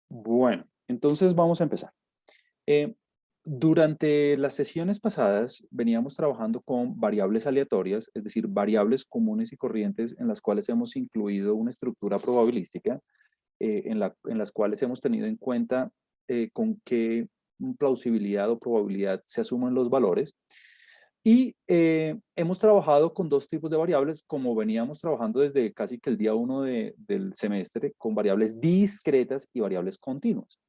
Bueno, entonces vamos a empezar. Eh, Durante las sesiones pasadas veníamos trabajando con variables aleatorias, es decir, variables comunes y corrientes en las cuales hemos incluido una estructura probabilística, en las cuales hemos tenido en cuenta con qué plausibilidad o probabilidad se asumen los valores. Y hemos trabajado con dos tipos de variables, como veníamos trabajando desde casi que el día uno del semestre, con variables discretas y variables continuas.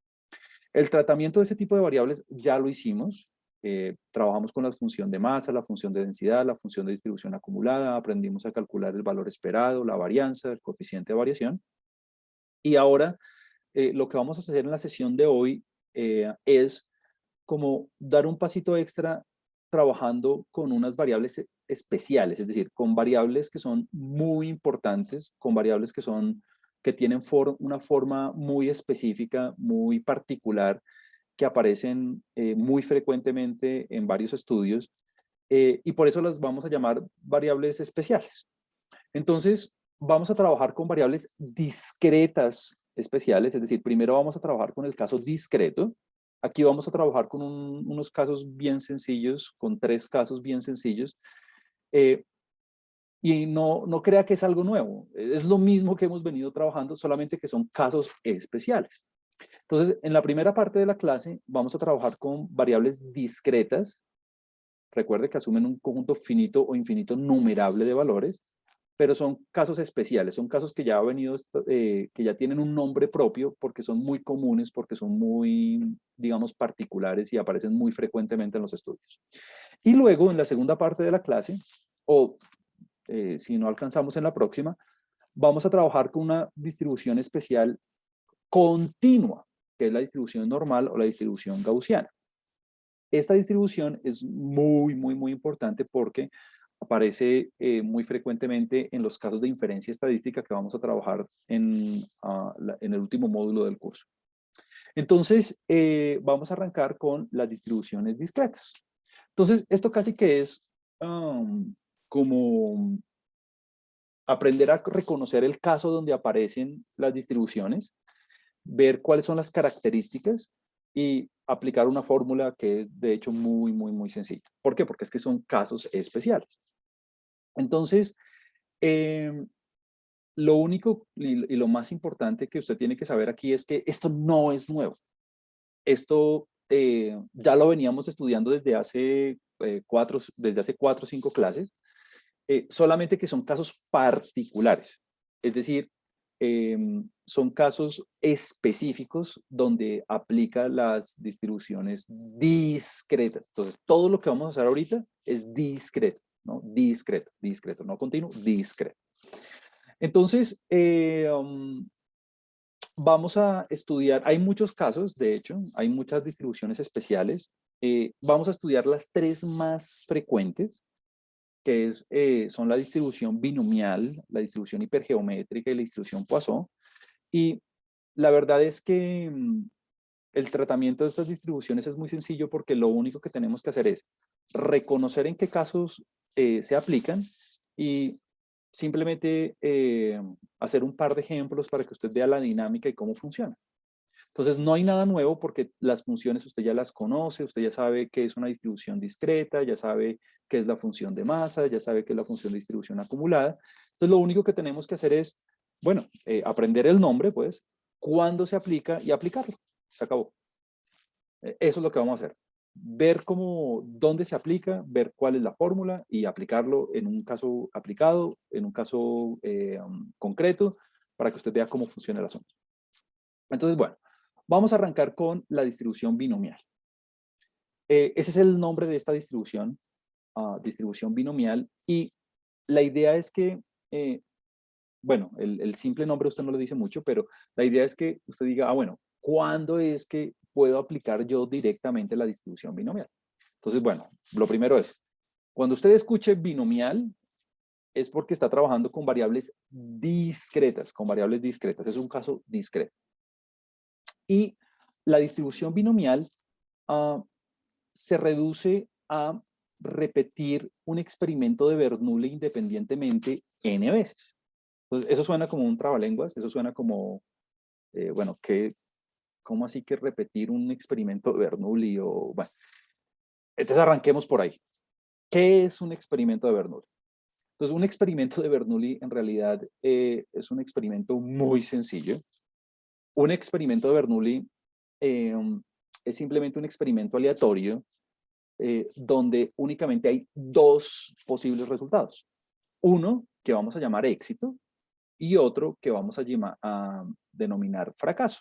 El tratamiento de ese tipo de variables ya lo hicimos. Trabajamos con la función de masa, la función de densidad, la función de distribución acumulada, aprendimos a calcular el valor esperado, la varianza, el coeficiente de variación. Y ahora lo que vamos a hacer en la sesión de hoy es como dar un pasito extra trabajando con unas variables especiales, es decir, con variables que son muy importantes, con variables que tienen una forma muy específica, muy particular, que aparecen muy frecuentemente en varios estudios, y por eso las vamos a llamar variables especiales. Entonces, vamos a trabajar con variables discretas especiales, es decir, primero vamos a trabajar con el caso discreto. Aquí vamos a trabajar con unos casos bien sencillos, con tres casos bien sencillos, eh, y no crea que es algo nuevo, es lo mismo que hemos venido trabajando, solamente que son casos especiales. Entonces, en la primera parte de la clase vamos a trabajar con variables discretas. Recuerde que asumen un conjunto finito o infinito numerable de valores, pero son casos especiales, son casos que ya que ya tienen un nombre propio porque son muy comunes, porque son muy, digamos, particulares y aparecen muy frecuentemente en los estudios. Y luego, en la segunda parte de la clase, o si no alcanzamos en la próxima, vamos a trabajar con una distribución especial continua, que es la distribución normal o la distribución gaussiana. Esta distribución es muy importante porque aparece muy frecuentemente en los casos de inferencia estadística que vamos a trabajar en el último módulo del curso. Entonces, vamos a arrancar con las distribuciones discretas. Entonces, esto casi que es como aprender a reconocer el caso donde aparecen las distribuciones, ver cuáles son las características y aplicar una fórmula que es de hecho muy sencilla. ¿Por qué? Porque es que son casos especiales. Entonces, eh, lo único y lo más importante que usted tiene que saber aquí es que esto no es nuevo. Esto ya lo veníamos estudiando desde hace 4 o 5 clases, solamente que son casos particulares. Es decir, son casos específicos donde aplica las distribuciones discretas. Entonces, todo lo que vamos a hacer ahorita es discreto, ¿no? Discreto, no continuo, discreto. Entonces, vamos a estudiar, hay muchos casos, de hecho, hay muchas distribuciones especiales. Vamos a estudiar las tres más frecuentes, son la distribución binomial, la distribución hipergeométrica y la distribución Poisson. Y la verdad es que el tratamiento de estas distribuciones es muy sencillo porque lo único que tenemos que hacer es reconocer en qué casos se aplican y simplemente hacer un par de ejemplos para que usted vea la dinámica y cómo funciona. Entonces, no hay nada nuevo porque las funciones usted ya las conoce, usted ya sabe qué es una distribución discreta, ya sabe qué es la función de masa, ya sabe qué es la función de distribución acumulada. Entonces, lo único que tenemos que hacer es, bueno, aprender el nombre, pues, cuándo se aplica y aplicarlo. Se acabó. Eso es lo que vamos a hacer. Ver dónde se aplica, ver cuál es la fórmula y aplicarlo en un caso aplicado, en un caso concreto, para que usted vea cómo funciona el asunto. Entonces, bueno, vamos a arrancar con la distribución binomial. Ese es el nombre de esta distribución, distribución binomial, y la idea es que, bueno, el simple nombre usted no lo dice mucho, pero la idea es que usted diga, bueno, ¿cuándo es que puedo aplicar yo directamente la distribución binomial? Entonces, bueno, lo primero es, cuando usted escuche binomial, es porque está trabajando con variables discretas, Es un caso discreto. Y la distribución binomial uh, se reduce a repetir un experimento de Bernoulli independientemente n veces. Entonces, eso suena como un trabalenguas, eso suena como, bueno, ¿Cómo así que repetir un experimento de Bernoulli? O, bueno, entonces arranquemos por ahí. ¿Qué es un experimento de Bernoulli? Entonces, un experimento de Bernoulli en realidad es un experimento muy sencillo. Un experimento de Bernoulli eh, es simplemente un experimento aleatorio donde únicamente hay dos posibles resultados. Uno que vamos a llamar éxito y otro que vamos a denominar fracaso.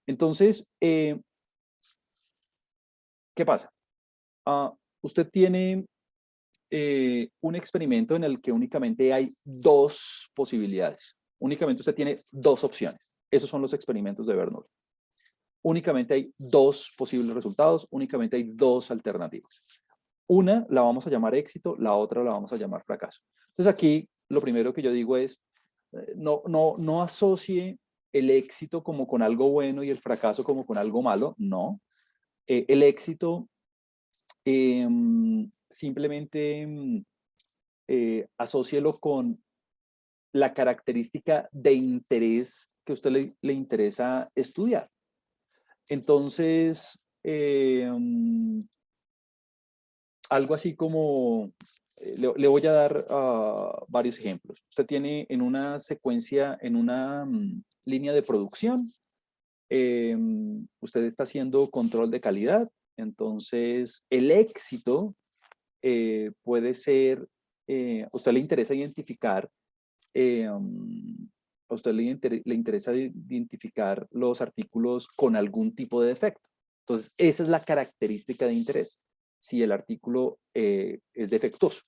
Entonces, ¿qué pasa? Usted tiene un experimento en el que únicamente hay dos posibilidades. Únicamente usted tiene dos opciones. Esos son los experimentos de Bernoulli. Únicamente hay dos posibles resultados, únicamente hay dos alternativas. Una la vamos a llamar éxito, la otra la vamos a llamar fracaso. Entonces aquí lo primero que yo digo es, no asocie el éxito como con algo bueno y el fracaso como con algo malo, no. El éxito simplemente asócielo con la característica de interés que a usted le interesa estudiar. Entonces, algo así como, le voy a dar varios ejemplos. Usted tiene en una secuencia, en una línea de producción, usted está haciendo control de calidad, entonces el éxito puede ser, a usted le interesa identificar, a usted le interesa identificar los artículos con algún tipo de defecto. Entonces, esa es la característica de interés, si el artículo es defectuoso.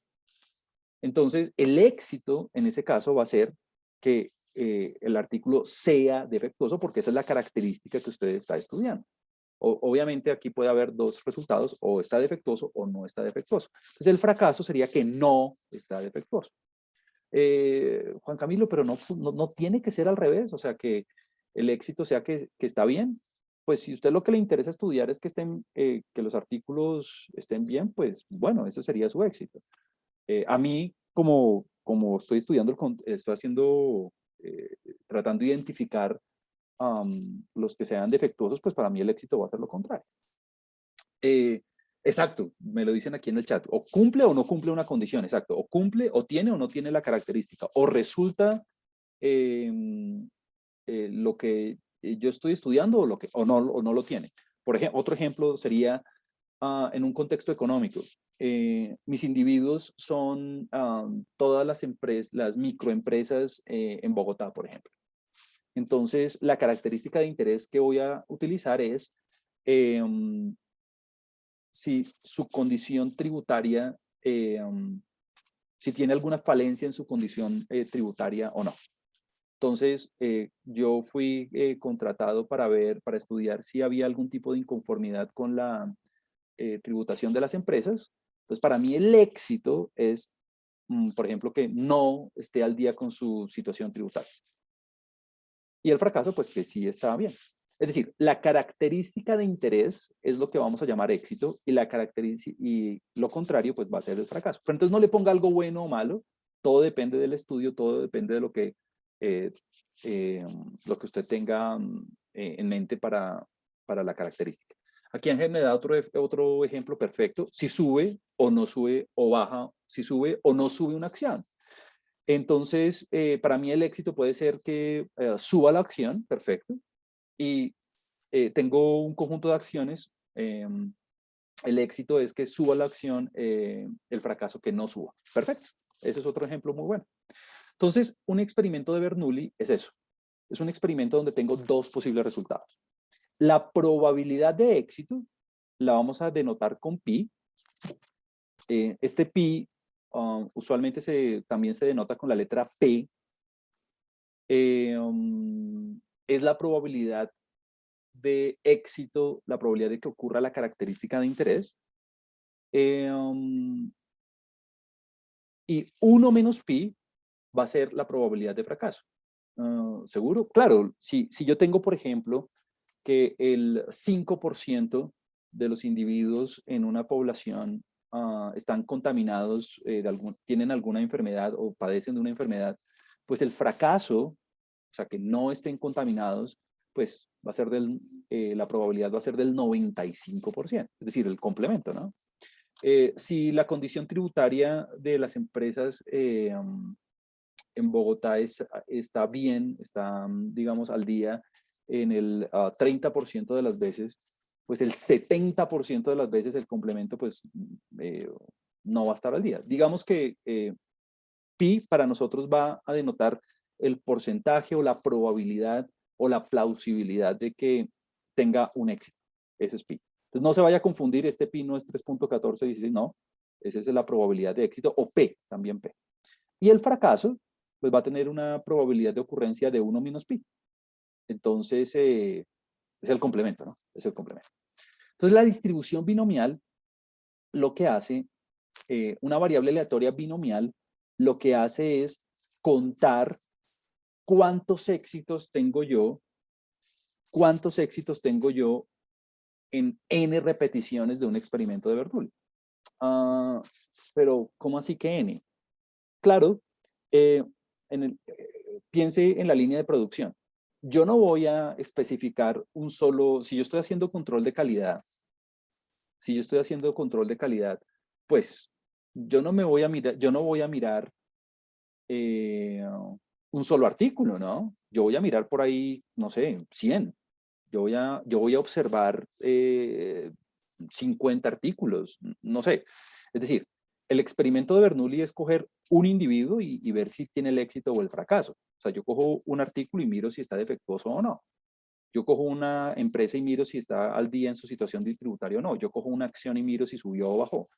Entonces, el éxito en ese caso va a ser que el artículo sea defectuoso porque esa es la característica que usted está estudiando. Obviamente aquí puede haber dos resultados, o está defectuoso o no está defectuoso. Entonces el fracaso sería que no está defectuoso. Juan Camilo, pero no tiene que ser al revés, o sea que el éxito sea que está bien. Pues si usted lo que le interesa estudiar es que los artículos estén bien, pues bueno, eso sería su éxito. A mí, como estoy estudiando, estoy haciendo, tratando de identificar los que sean defectuosos, pues para mí el éxito va a ser lo contrario. Exacto, me lo dicen aquí en el chat, o cumple o no cumple una condición, exacto, o cumple o tiene o no tiene la característica, o resulta eh, lo que yo estoy estudiando o no lo tiene. Por ejemplo, otro ejemplo sería en un contexto económico. Mis individuos son todas las microempresas en Bogotá, por ejemplo. Entonces, la característica de interés que voy a utilizar es si su condición tributaria, si tiene alguna falencia en su condición tributaria o no. Entonces, yo fui contratado para estudiar si había algún tipo de inconformidad con la tributación de las empresas. Entonces, para mí el éxito es, por ejemplo, que no esté al día con su situación tributaria. Y el fracaso, pues que sí estaba bien. Es decir, la característica de interés es lo que vamos a llamar éxito y lo contrario, pues va a ser el fracaso. Pero entonces no le ponga algo bueno o malo, todo depende del estudio, todo depende de eh, lo que usted tenga en mente para la característica. Aquí han generado otro ejemplo perfecto. Si sube o no sube o baja, si sube o no sube una acción. Entonces, para mí el éxito puede ser que suba la acción, perfecto, y tengo un conjunto de acciones. El éxito es que suba la acción, el fracaso que no suba. Perfecto. Ese es otro ejemplo muy bueno. Entonces, un experimento de Bernoulli es eso. Es un experimento donde tengo dos posibles resultados. La probabilidad de éxito la vamos a denotar con pi. Este pi usualmente también se denota con la letra P. Es la probabilidad de éxito, la probabilidad de que ocurra la característica de interés. Y 1 menos pi va a ser la probabilidad de fracaso. ¿Seguro? Claro, si yo tengo, por ejemplo, que el 5% de los individuos en una población están contaminados, tienen alguna enfermedad o padecen de una enfermedad, pues el fracaso, o sea, que no estén contaminados, pues va a ser la probabilidad va a ser del 95%, es decir, el complemento, ¿no? Si la condición tributaria de las empresas en Bogotá está bien, está, digamos, al día en el 30% de las veces, pues el 70% de las veces el complemento pues no va a estar al día. Digamos que pi para nosotros va a denotar el porcentaje o la probabilidad o la plausibilidad de que tenga un éxito. Ese es pi. Entonces no se vaya a confundir, este pi no es 3.1416, no. Esa es la probabilidad de éxito, o p, también p. Y el fracaso, pues va a tener una probabilidad de ocurrencia de 1 menos pi. Entonces, es el complemento, ¿no? Es el complemento. Entonces, la distribución binomial, lo que hace, una variable aleatoria binomial, lo que hace es contar cuántos éxitos tengo yo en n repeticiones de un experimento de Bernoulli. Pero, ¿cómo así que n? Claro, piense en la línea de producción. Yo no voy a especificar un solo, si yo estoy haciendo control de calidad, pues yo no voy a mirar un solo artículo, ¿no? Yo voy a mirar por ahí, no sé, 100. Yo voy a observar 50 artículos, no sé. Es decir, el experimento de Bernoulli es coger un individuo y ver si tiene el éxito o el fracaso. O sea, yo cojo un artículo y miro si está defectuoso o no. Yo cojo una empresa y miro si está al día en su situación tributaria o no. Yo cojo una acción y miro si subió o bajó.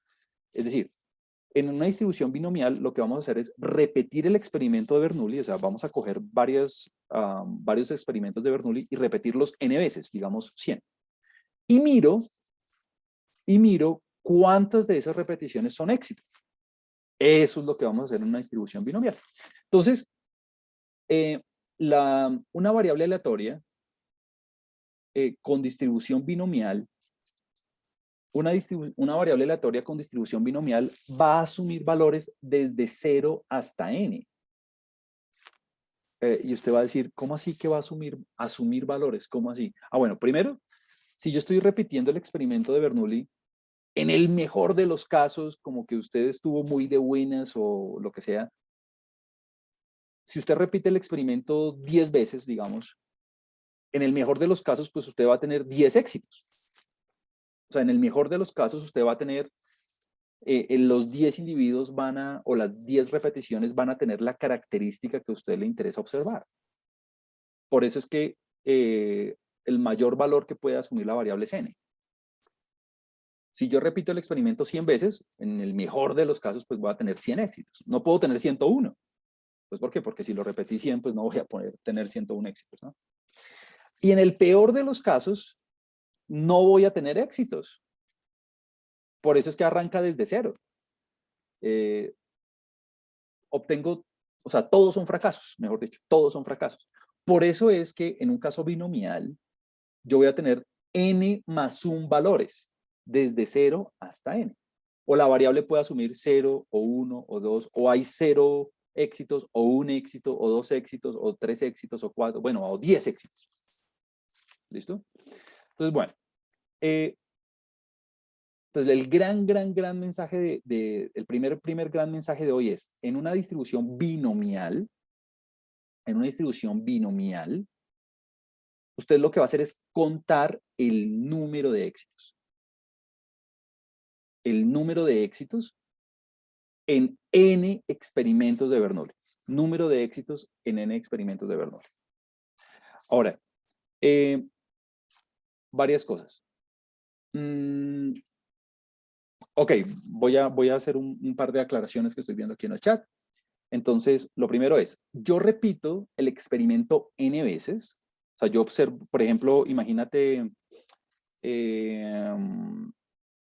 Es decir, en una distribución binomial lo que vamos a hacer es repetir el experimento de Bernoulli, o sea, vamos a coger varios experimentos de Bernoulli y repetirlos n veces, digamos 100. Y miro cuántas de esas repeticiones son éxitos. Eso es lo que vamos a hacer en una distribución binomial. Entonces, una variable aleatoria con distribución binomial, una variable aleatoria con distribución binomial va a asumir valores desde 0 hasta n. Y usted va a decir, ¿cómo así que va a asumir valores? ¿Cómo así? Bueno, primero, si yo estoy repitiendo el experimento de Bernoulli, en el mejor de los casos, como que usted estuvo muy de buenas o lo que sea, si usted repite el experimento 10 veces, digamos, en el mejor de los casos, pues usted va a tener 10 éxitos. O sea, en el mejor de los casos, usted va a tener, los 10 individuos o las 10 repeticiones van a tener la característica que a usted le interesa observar. Por eso es que el mayor valor que puede asumir la variable es n. Si yo repito el experimento 100 veces, en el mejor de los casos, pues voy a tener 100 éxitos. No puedo tener 101. Pues ¿por qué? Porque si lo repetí 100, pues no voy a tener 101 éxitos, ¿no? Y en el peor de los casos, no voy a tener éxitos. Por eso es que arranca desde 0. Obtengo, o sea, todos son fracasos, mejor dicho, todos son fracasos. Por eso es que en un caso binomial, yo voy a tener n más un valores, desde 0 hasta n. O la variable puede asumir 0, o 1, o 2, o hay 0 éxitos, o un éxito, o 2 éxitos, o 3 éxitos, o 4, bueno, o 10 éxitos. ¿Listo? Entonces, bueno. Entonces, el gran mensaje el primer gran mensaje de hoy es, en una distribución binomial, usted lo que va a hacer es contar el número de éxitos. El número de éxitos en n experimentos de Bernoulli. Número de éxitos en n experimentos de Bernoulli. Ahora, varias cosas. Ok, voy a hacer un par de aclaraciones que estoy viendo aquí en el chat. Entonces, lo primero es, yo repito el experimento n veces. O sea, yo observo, por ejemplo, imagínate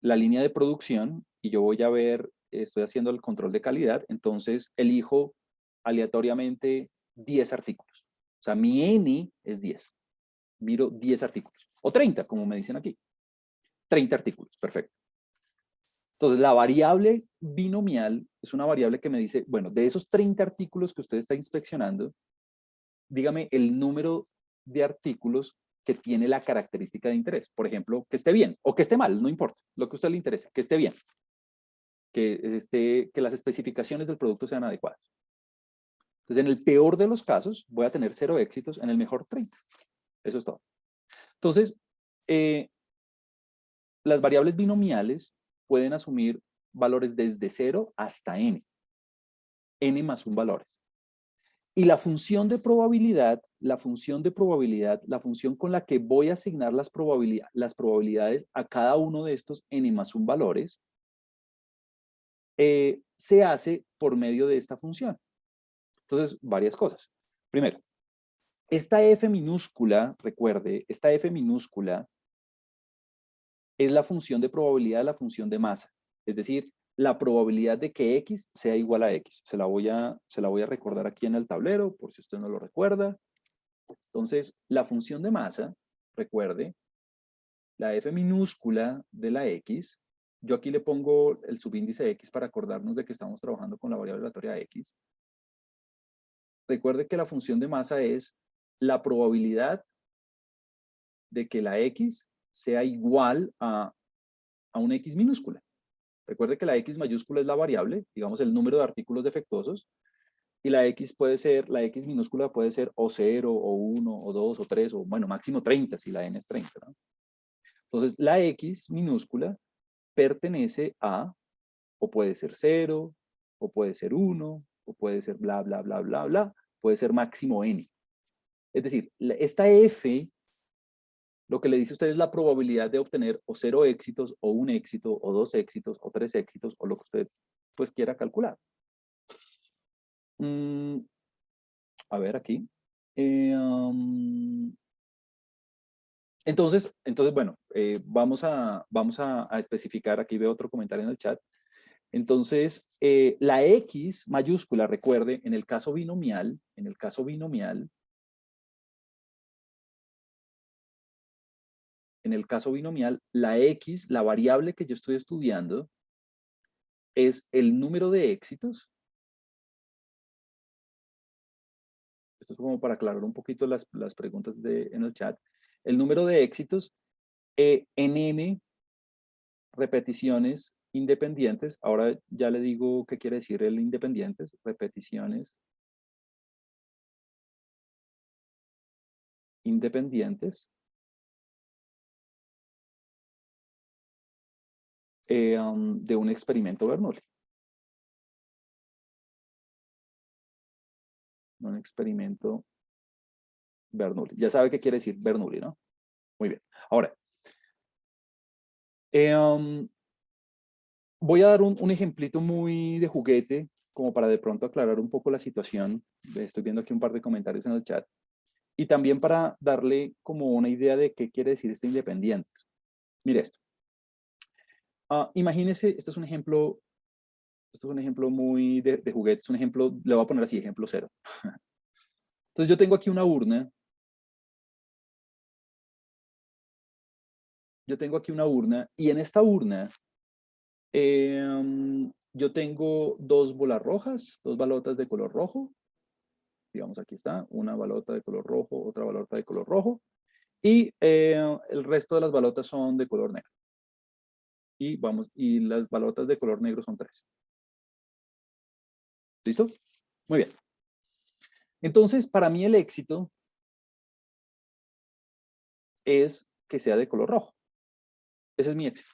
la línea de producción y yo voy a ver, estoy haciendo el control de calidad, entonces elijo aleatoriamente 10 artículos. O sea, mi n es 10. Miro 10 artículos. O 30, como me dicen aquí. 30 artículos, perfecto. Entonces, la variable binomial es una variable que me dice, bueno, de esos 30 artículos que usted está inspeccionando, dígame el número de artículos que tiene la característica de interés. Por ejemplo, que esté bien o que esté mal, no importa, lo que a usted le interese, que esté bien, que las especificaciones del producto sean adecuadas. Entonces, en el peor de los casos, voy a tener 0 éxitos, en el mejor 30. Eso es todo. Entonces, las variables binomiales pueden asumir valores desde 0 hasta n. N más un valores. Y la función de probabilidad, la función con la que voy a asignar las probabilidades a cada uno de estos n más un valores, se hace por medio de esta función. Entonces, varias cosas. Primero, esta f minúscula, recuerde, esta f minúscula es la función de probabilidad de la función de masa. Es decir, la probabilidad de que x sea igual a x. Se la voy a recordar aquí en el tablero, por si usted no lo recuerda. Entonces, la función de masa, recuerde, la f minúscula de la x, yo aquí le pongo el subíndice x para acordarnos de que estamos trabajando con la variable aleatoria x. Recuerde que la función de masa es la probabilidad de que la x sea igual a una x minúscula. Recuerde que la x mayúscula es la variable, digamos el número de artículos defectuosos, y la x minúscula puede ser o 0, o 1, o 2, o 3, o bueno, máximo 30, si la n es 30, ¿no? Entonces, la x minúscula pertenece a, o puede ser 0, o puede ser 1, o puede ser bla, bla, bla, bla, bla, puede ser máximo n. Es decir, esta f, lo que le dice a usted es la probabilidad de obtener o 0 éxitos, o 1 éxito, o 2 éxitos, o 3 éxitos, o lo que usted pues quiera calcular. A ver aquí. Entonces, bueno, vamos a especificar, aquí veo otro comentario en el chat. Entonces, la X mayúscula, recuerde, en el caso binomial, la X, la variable que yo estoy estudiando, es el número de éxitos. Esto es como para aclarar un poquito las preguntas en el chat. El número de éxitos en n repeticiones independientes. Ahora ya le digo qué quiere decir el independientes. Repeticiones independientes de un experimento Bernoulli. Un experimento Bernoulli. Ya sabe qué quiere decir Bernoulli, ¿no? Muy bien. Ahora, voy a dar un ejemplito muy de juguete, como para de pronto aclarar un poco la situación. Estoy viendo aquí un par de comentarios en el chat. Y también para darle como una idea de qué quiere decir este independiente. Mire esto. Imagínese, este es un ejemplo muy de juguete. Es un ejemplo, le voy a poner así, ejemplo 0. Entonces yo tengo aquí una urna. Y en esta urna yo tengo dos bolas rojas, dos balotas de color rojo. Digamos, aquí está, una balota de color rojo, otra balota de color rojo. Y el resto de las balotas son de color negro. Y las balotas de color negro son 3. ¿Listo? Muy bien. Entonces, para mí el éxito es que sea de color rojo. Ese es mi éxito.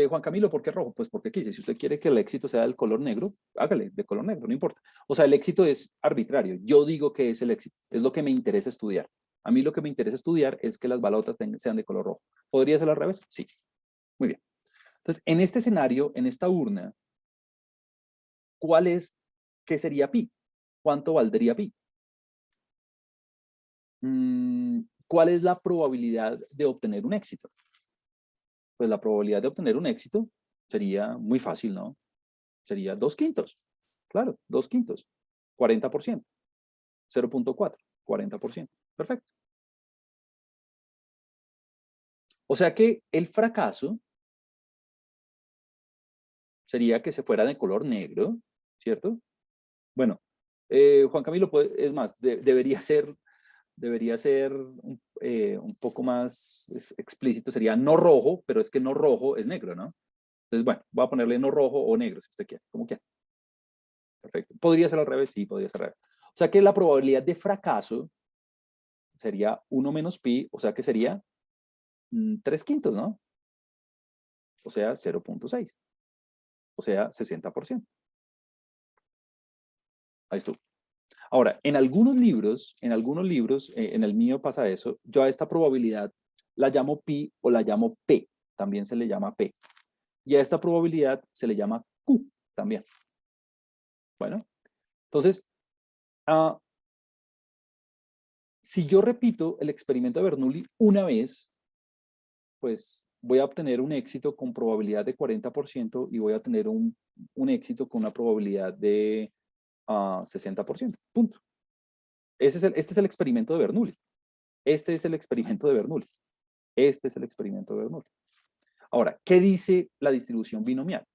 Juan Camilo, ¿por qué rojo? Pues porque quise. Si usted quiere que el éxito sea del color negro, hágale de color negro, no importa. O sea, el éxito es arbitrario. Yo digo que es el éxito. Es lo que me interesa estudiar. A mí lo que me interesa estudiar es que las balotas sean de color rojo. ¿Podría ser al revés? Sí. Muy bien. Entonces, en este escenario, en esta urna, ¿qué sería pi? ¿Cuánto valdría pi? ¿Cuál es la probabilidad de obtener un éxito? Pues la probabilidad de obtener un éxito sería muy fácil, ¿no? Sería 2/5. Claro, 2/5. 40%. 0.4. 40%. Perfecto. O sea que el fracaso sería que se fuera de color negro, ¿cierto? Bueno, Juan Camilo, es más, debería ser debería ser un poco más explícito, sería no rojo, pero es que no rojo es negro, ¿no? Entonces, bueno, voy a ponerle no rojo o negro, si usted quiere, como quiera. Perfecto. ¿Podría ser al revés? Sí, podría ser al revés. O sea que la probabilidad de fracaso sería 1 menos pi, o sea que sería 3 quintos, ¿no? O sea, 0.6. O sea, 60%. Ahí estuvo. Ahora, en algunos libros, en el mío pasa eso, yo a esta probabilidad la llamo pi o la llamo p, también se le llama p. Y a esta probabilidad se le llama q también. Bueno, entonces, si yo repito el experimento de Bernoulli una vez, pues voy a obtener un éxito con probabilidad de 40% y voy a tener un éxito con una probabilidad de 60%. Punto. Este es el experimento de Bernoulli. Este es el experimento de Bernoulli. Este es el experimento de Bernoulli. Ahora, ¿qué dice la distribución binomial?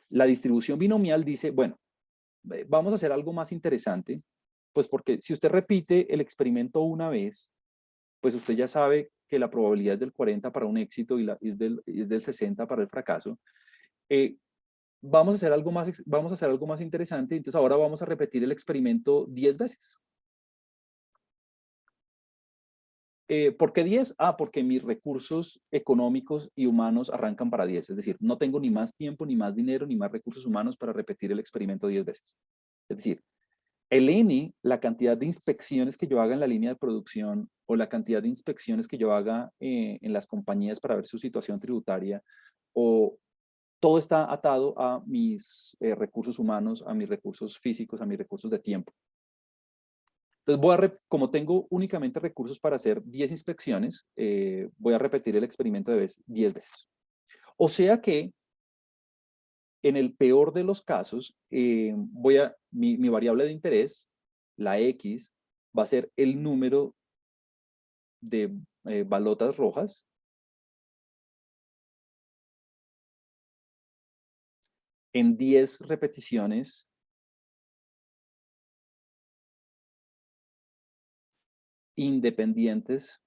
La distribución binomial dice, bueno, vamos a hacer algo más interesante, pues porque si usted repite el experimento una vez, pues usted ya sabe que la probabilidad es del 40 para un éxito y es del 60 para el fracaso. Vamos a hacer algo más interesante, entonces ahora vamos a repetir el experimento 10 veces. ¿Por qué 10? Porque mis recursos económicos y humanos arrancan para 10. Es decir, no tengo ni más tiempo, ni más dinero, ni más recursos humanos para repetir el experimento 10 veces. Es decir, el N, la cantidad de inspecciones que yo haga en la línea de producción o la cantidad de inspecciones que yo haga en las compañías para ver su situación tributaria, o todo está atado a mis recursos humanos, a mis recursos físicos, a mis recursos de tiempo. Entonces, como tengo únicamente recursos para hacer 10 inspecciones, voy a repetir el experimento 10 veces. O sea que, en el peor de los casos, mi variable de interés, la X, va a ser el número de balotas rojas en 10 repeticiones independientes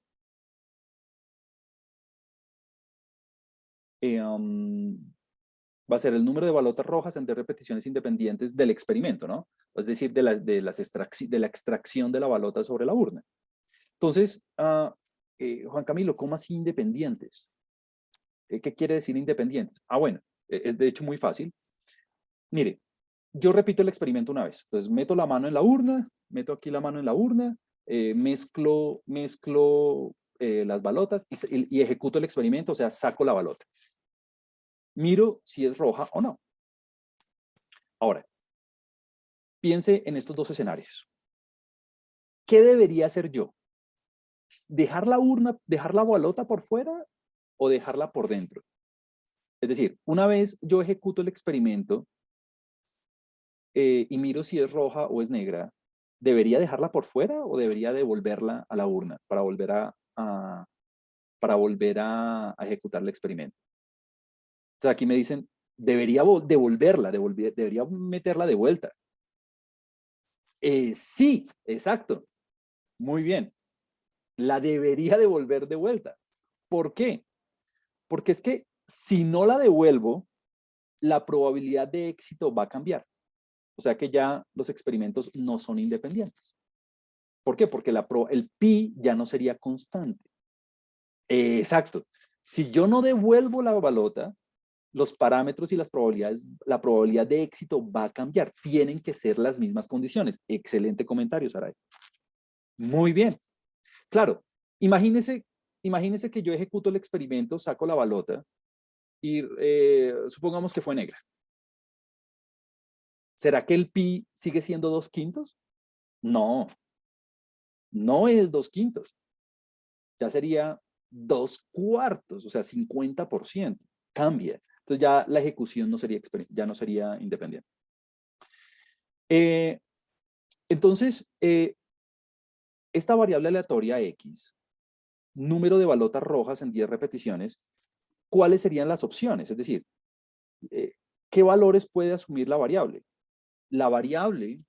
va a ser el número de balotas rojas en 10 repeticiones independientes del experimento, ¿no? Es decir, de la extracción de la balota sobre la urna. Entonces, Juan Camilo, ¿cómo así independientes? ¿Qué quiere decir independientes? Bueno, es de hecho muy fácil. Mire, yo repito el experimento una vez. Entonces, meto la mano en la urna, meto aquí la mano en la urna, mezclo las balotas y ejecuto el experimento, o sea, saco la balota. Miro si es roja o no. Ahora, piense en estos dos escenarios. ¿Qué debería hacer yo? ¿Dejar la urna, dejar la balota por fuera o dejarla por dentro? Es decir, una vez yo ejecuto el experimento y miro si es roja o es negra, ¿debería dejarla por fuera o debería devolverla a la urna para volver a ejecutar el experimento? Entonces aquí me dicen, debería debería meterla de vuelta. Sí, exacto. Muy bien. La debería devolver de vuelta. ¿Por qué? Porque es que si no la devuelvo, la probabilidad de éxito va a cambiar. O sea que ya los experimentos no son independientes. ¿Por qué? Porque el pi ya no sería constante. Exacto. Si yo no devuelvo la balota, los parámetros y la probabilidad de éxito va a cambiar. Tienen que ser las mismas condiciones. Excelente comentario, Saray. Muy bien. Claro, imagínese que yo ejecuto el experimento, saco la balota y supongamos que fue negra. ¿Será que el pi sigue siendo 2 quintos? No, no es 2 quintos. Ya sería 2 cuartos, o sea, 50%. Cambia. Entonces ya la ejecución ya no sería independiente. Entonces, esta variable aleatoria X, número de balotas rojas en 10 repeticiones, ¿cuáles serían las opciones? Es decir, ¿qué valores puede asumir la variable? La variable,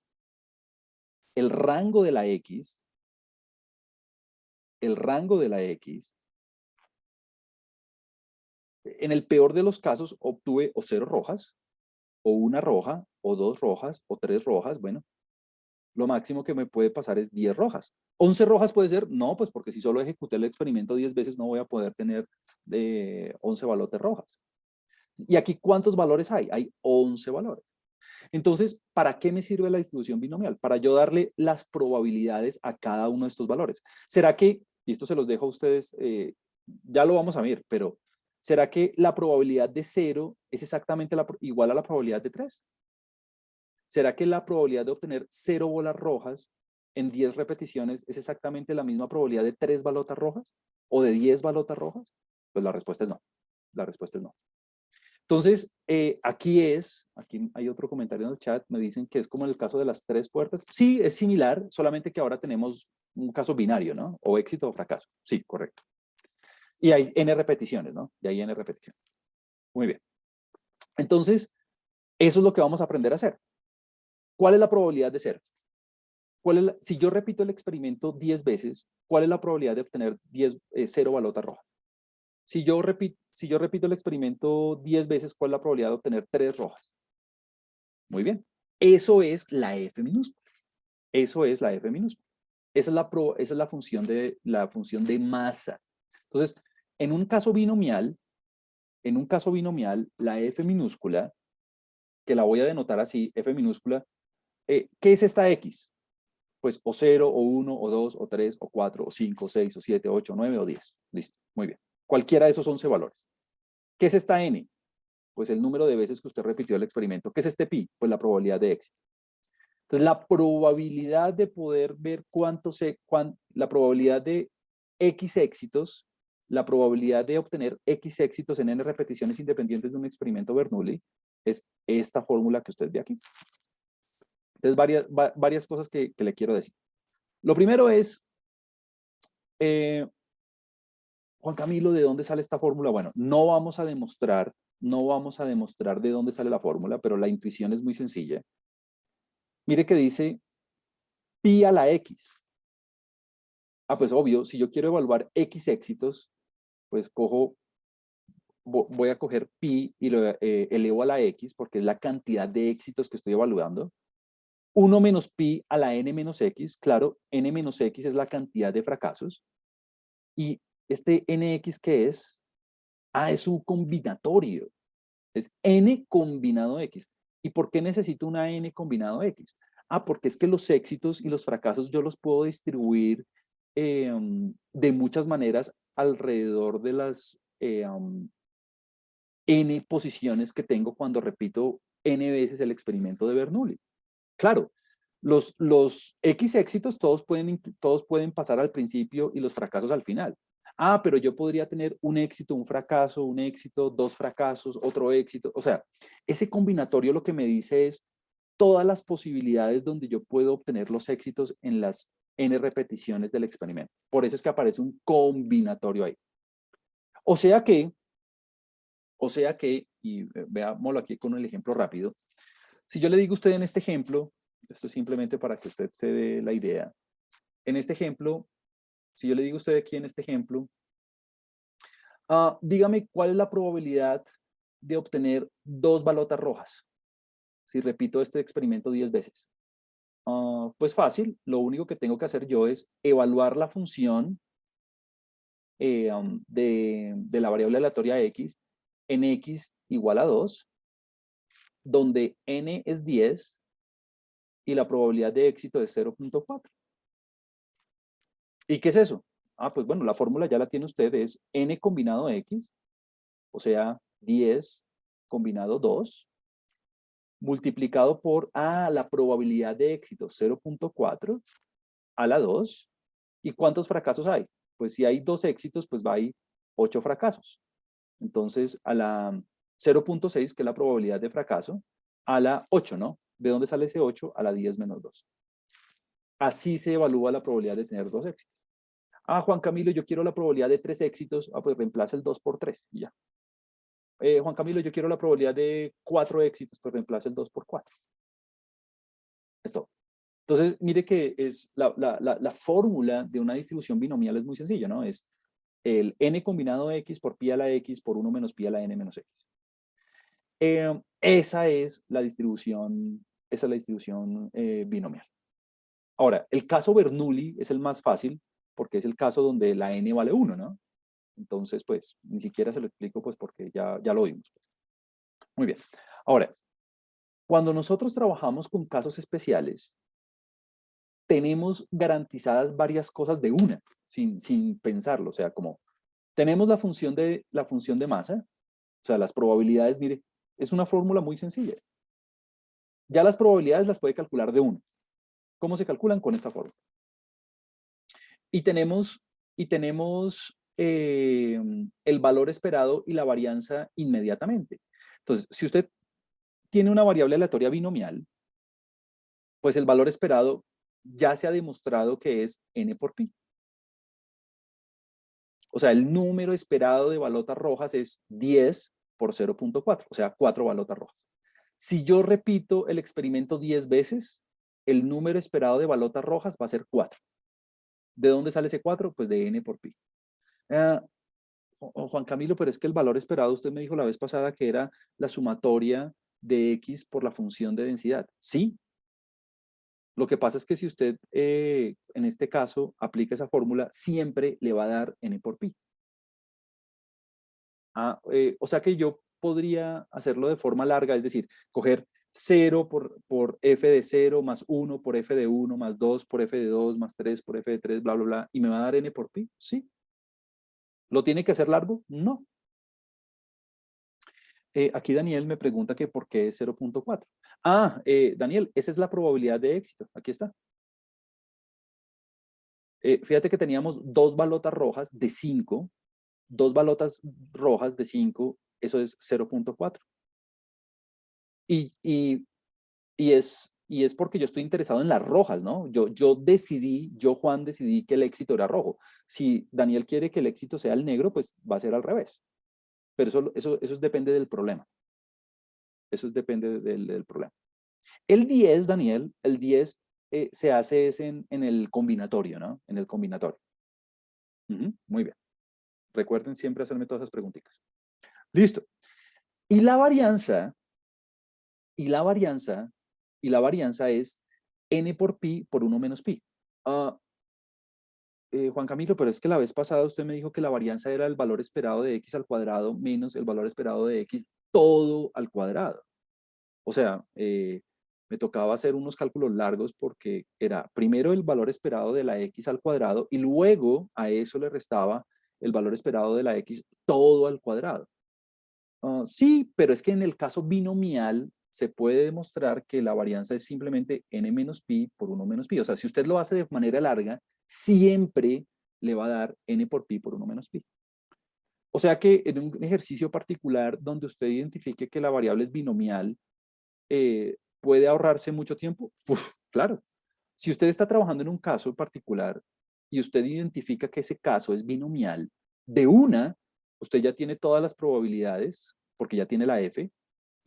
el rango de la X, el rango de la X, en el peor de los casos obtuve o 0 rojas, o 1 roja, o 2 rojas, o 3 rojas. Bueno, lo máximo que me puede pasar es 10 rojas. ¿11 rojas puede ser? No, pues porque si solo ejecuté el experimento 10 veces no voy a poder tener 11 balotes rojas. ¿Y aquí cuántos valores hay? Hay 11 valores. Entonces, ¿para qué me sirve la distribución binomial? Para yo darle las probabilidades a cada uno de estos valores. ¿Será que, y esto se los dejo a ustedes, ya lo vamos a ver, pero ¿será que la probabilidad de 0 es exactamente igual a la probabilidad de 3? ¿Será que la probabilidad de obtener 0 bolas rojas en 10 repeticiones es exactamente la misma probabilidad de 3 balotas rojas? ¿O de 10 balotas rojas? Pues la respuesta es no. La respuesta es no. Entonces, aquí hay otro comentario en el chat, me dicen que es como en el caso de las 3 puertas. Sí, es similar, solamente que ahora tenemos un caso binario, ¿no? O éxito o fracaso. Sí, correcto. Y hay n repeticiones, ¿no? Y hay n repeticiones. Muy bien. Entonces, eso es lo que vamos a aprender a hacer. ¿Cuál es la probabilidad de 0? Si yo repito el experimento 10 veces, ¿cuál es la probabilidad de obtener 0 balotas rojas? Si yo repito el experimento 10 veces, ¿cuál es la probabilidad de obtener 3 rojas? Muy bien. Eso es la F minúscula. Eso es la F minúscula. Esa es la función de masa. Entonces, en un caso binomial, la F minúscula, que la voy a denotar así, F minúscula, ¿qué es esta X? Pues o 0, o 1, o 2, o 3, o 4, o 5, o 6, o 7, 8, 9, o 10. Listo, muy bien. Cualquiera de esos 11 valores. ¿Qué es esta N? Pues el número de veces que usted repitió el experimento. ¿Qué es este pi? Pues la probabilidad de éxito. Entonces, la probabilidad de poder ver la probabilidad de X éxitos, la probabilidad de obtener X éxitos en N repeticiones independientes de un experimento Bernoulli, es esta fórmula que usted ve aquí. Entonces, varias cosas que le quiero decir. Lo primero es, Juan Camilo, ¿de dónde sale esta fórmula? Bueno, no vamos a demostrar de dónde sale la fórmula, pero la intuición es muy sencilla. Mire que dice pi a la X. Ah, pues obvio, si yo quiero evaluar X éxitos, pues voy a coger pi y lo elevo a la X, porque es la cantidad de éxitos que estoy evaluando. 1 menos pi a la n menos X, claro, n menos X es la cantidad de fracasos. Y este nx, ¿qué es? Ah, es un combinatorio. Es n combinado x. ¿Y por qué necesito una n combinado x? Ah, porque es que los éxitos y los fracasos yo los puedo distribuir de muchas maneras alrededor de las n posiciones que tengo cuando repito n veces el experimento de Bernoulli. Claro, los X éxitos todos pueden pasar al principio y los fracasos al final. Ah, pero yo podría tener un éxito, un fracaso, un éxito, 2 fracasos, otro éxito. O sea, ese combinatorio lo que me dice es todas las posibilidades donde yo puedo obtener los éxitos en las n repeticiones del experimento. Por eso es que aparece un combinatorio ahí. O sea que, y veámoslo aquí con el ejemplo rápido, si yo le digo a usted en este ejemplo, esto es simplemente para que usted se dé la idea, en este ejemplo, si yo le digo a usted aquí en este ejemplo, dígame cuál es la probabilidad de obtener 2 balotas rojas, si repito este experimento 10 veces. Pues fácil, lo único que tengo que hacer yo es evaluar la función de la variable aleatoria x en x igual a 2, donde n es 10 y la probabilidad de éxito es 0.4. ¿Y qué es eso? Ah, pues bueno, la fórmula ya la tiene usted, es n combinado x, o sea, 10 combinado 2, multiplicado por la probabilidad de éxito, 0.4 a la 2. ¿Y cuántos fracasos hay? Pues si hay 2 éxitos, pues va a ir 8 fracasos. Entonces, a la 0.6, que es la probabilidad de fracaso, a la 8, ¿no? ¿De dónde sale ese 8? A la 10 menos 2. Así se evalúa la probabilidad de tener 2 éxitos. Ah, Juan Camilo, yo quiero la probabilidad de 3 éxitos. Ah, pues reemplaza el 2 por 3 y ya. Juan Camilo, yo quiero la probabilidad de 4 éxitos. Pues reemplaza el 2 por 4. Es todo. Entonces, mire que es la fórmula de una distribución binomial es muy sencilla, ¿no? Es el n combinado x por pi a la x por 1 menos pi a la n menos x. Esa es la distribución, binomial. Ahora, el caso Bernoulli es el más fácil porque es el caso donde la n vale 1, ¿no? Entonces, pues, ni siquiera se lo explico, pues, porque ya lo vimos. Muy bien. Ahora, cuando nosotros trabajamos con casos especiales, tenemos garantizadas varias cosas de una, sin pensarlo. O sea, como tenemos la función de masa, o sea, las probabilidades, mire, es una fórmula muy sencilla. Ya las probabilidades las puede calcular de una. ¿Cómo se calculan? Con esta fórmula. Y tenemos el valor esperado y la varianza inmediatamente. Entonces, si usted tiene una variable aleatoria binomial, pues el valor esperado ya se ha demostrado que es n por pi. O sea, el número esperado de balotas rojas es 10 por 0.4, o sea, 4 balotas rojas. Si yo repito el experimento 10 veces, el número esperado de balotas rojas va a ser 4. ¿De dónde sale ese 4? Pues de n por pi. Juan Camilo, pero es que el valor esperado, usted me dijo la vez pasada que era la sumatoria de x por la función de densidad. Sí. Lo que pasa es que si usted, en este caso, aplica esa fórmula, siempre le va a dar n por pi. O sea que yo podría hacerlo de forma larga, es decir, coger 0 por f de 0 más 1 por f de 1 más 2 por f de 2 más 3 por f de 3, bla, bla, bla, y me va a dar n por pi. Sí. ¿Lo tiene que hacer largo? No. Aquí Daniel me pregunta que por qué es 0.4. Daniel, esa es la probabilidad de éxito. Aquí está. Fíjate que teníamos dos balotas rojas de 5. Dos balotas rojas de 5, eso es 0.4. Y es porque yo estoy interesado en las rojas, ¿no? Yo, Juan, decidí que el éxito era rojo. Si Daniel quiere que el éxito sea el negro, pues va a ser al revés. Pero eso depende del problema. Eso depende del problema. El 10, Daniel, el 10 se hace en el combinatorio, ¿no? En el combinatorio. Muy bien. Recuerden siempre hacerme todas esas preguntitas. Listo. Y la varianza es n por pi por 1 menos pi. Juan Camilo, pero es que la vez pasada usted me dijo que la varianza era el valor esperado de x al cuadrado menos el valor esperado de x todo al cuadrado. O sea, me tocaba hacer unos cálculos largos porque era primero el valor esperado de la x al cuadrado y luego a eso le restaba el valor esperado de la x todo al cuadrado. Sí, pero es que en el caso binomial se puede demostrar que la varianza es simplemente n menos pi por 1 menos pi. O sea, si usted lo hace de manera larga, siempre le va a dar n por pi por 1 menos pi. O sea que en un ejercicio particular donde usted identifique que la variable es binomial, ¿puede ahorrarse mucho tiempo? Uf, claro. Si usted está trabajando en un caso particular y usted identifica que ese caso es binomial, de una, usted ya tiene todas las probabilidades, porque ya tiene la f,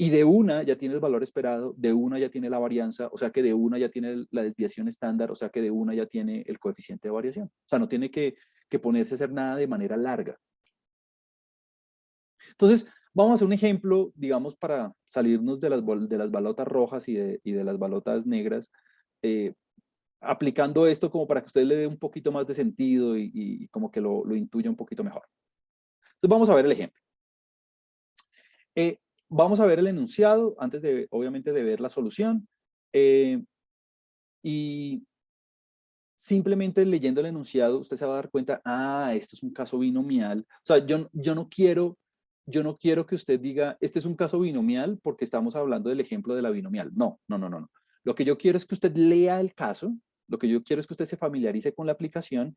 y de una ya tiene el valor esperado, de una ya tiene la varianza, o sea que de una ya tiene la desviación estándar, o sea que de una ya tiene el coeficiente de variación. O sea, no tiene que ponerse a hacer nada de manera larga. Entonces, vamos a hacer un ejemplo, digamos, para salirnos de las balotas rojas y de las balotas negras, aplicando esto como para que usted le dé un poquito más de sentido y como que lo intuya un poquito mejor. Entonces, vamos a ver el ejemplo. Vamos a ver el enunciado antes de, obviamente, de ver la solución. Y simplemente leyendo el enunciado, usted se va a dar cuenta, esto es un caso binomial. O sea, yo no quiero que usted diga, este es un caso binomial porque estamos hablando del ejemplo de la binomial. No, no, no, no, no. Lo que yo quiero es que usted lea el caso, lo que yo quiero es que usted se familiarice con la aplicación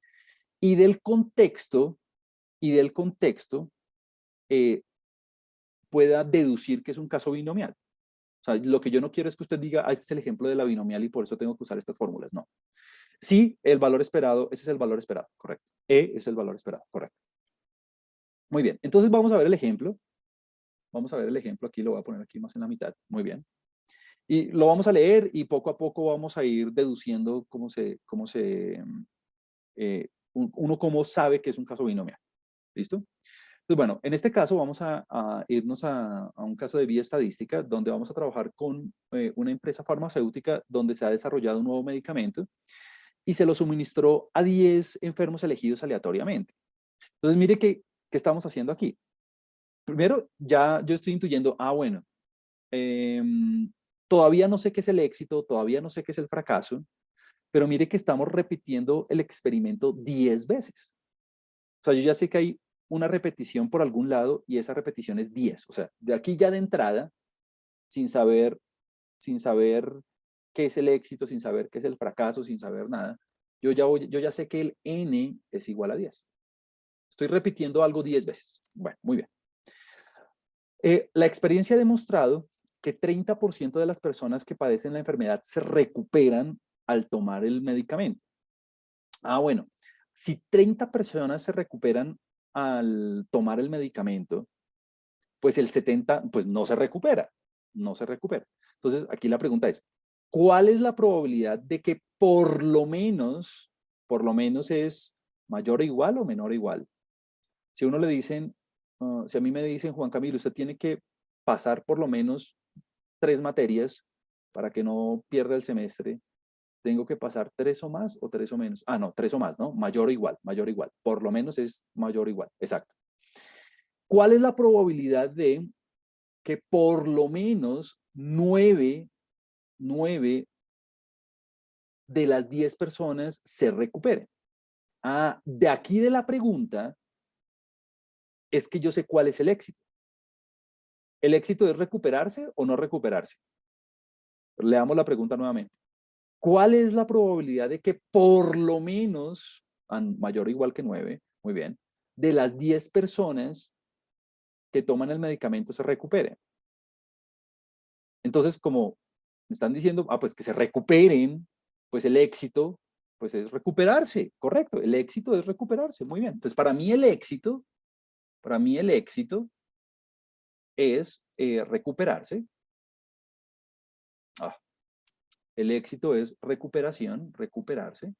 y del contexto, pueda deducir que es un caso binomial. O sea, lo que yo no quiero es que usted diga, este es el ejemplo de la binomial y por eso tengo que usar estas fórmulas. No. Sí, el valor esperado, ese es el valor esperado, correcto. E es el valor esperado, correcto. Muy bien, entonces vamos a ver el ejemplo. Vamos a ver el ejemplo, aquí lo voy a poner aquí más en la mitad. Muy bien. Y lo vamos a leer y poco a poco vamos a ir deduciendo uno cómo sabe que es un caso binomial. ¿Listo? Entonces, bueno, en este caso vamos a irnos a un caso de vía estadística donde vamos a trabajar con una empresa farmacéutica donde se ha desarrollado un nuevo medicamento y se lo suministró a 10 enfermos elegidos aleatoriamente. Entonces, mire qué estamos haciendo aquí. Primero, ya yo estoy intuyendo, bueno, todavía no sé qué es el éxito, todavía no sé qué es el fracaso, pero mire que estamos repitiendo el experimento 10 veces. O sea, yo ya sé que hay una repetición por algún lado y esa repetición es 10. O sea, de aquí ya de entrada, sin saber qué es el éxito, sin saber qué es el fracaso, sin saber nada, yo ya sé que el n es igual a 10. Estoy repitiendo algo 10 veces. Bueno, muy bien. La experiencia ha demostrado que 30% de las personas que padecen la enfermedad se recuperan al tomar el medicamento. Bueno, si 30 personas se recuperan al tomar el medicamento, pues el 70, pues no se recupera, no se recupera. Entonces, aquí la pregunta es, ¿cuál es la probabilidad de que por lo menos es mayor o igual o menor o igual? Si a uno le dicen, si a mí me dicen, Juan Camilo, usted tiene que pasar por lo menos 3 materias para que no pierda el semestre, ¿tengo que pasar 3 o más o 3 o menos? No, 3 o más, ¿no? Mayor o igual, mayor o igual. Por lo menos es mayor o igual, exacto. ¿Cuál es la probabilidad de que por lo menos 9 de las 10 personas se recuperen? De aquí de la pregunta es que yo sé cuál es el éxito. ¿El éxito es recuperarse o no recuperarse? Leamos la pregunta nuevamente. ¿Cuál es la probabilidad de que por lo menos, mayor o igual que 9, muy bien, de las 10 personas que toman el medicamento se recuperen? Entonces, como me están diciendo, pues que se recuperen, pues el éxito, pues es recuperarse, correcto. El éxito es recuperarse, muy bien. Entonces, para mí el éxito es recuperarse. El éxito es recuperación, recuperarse.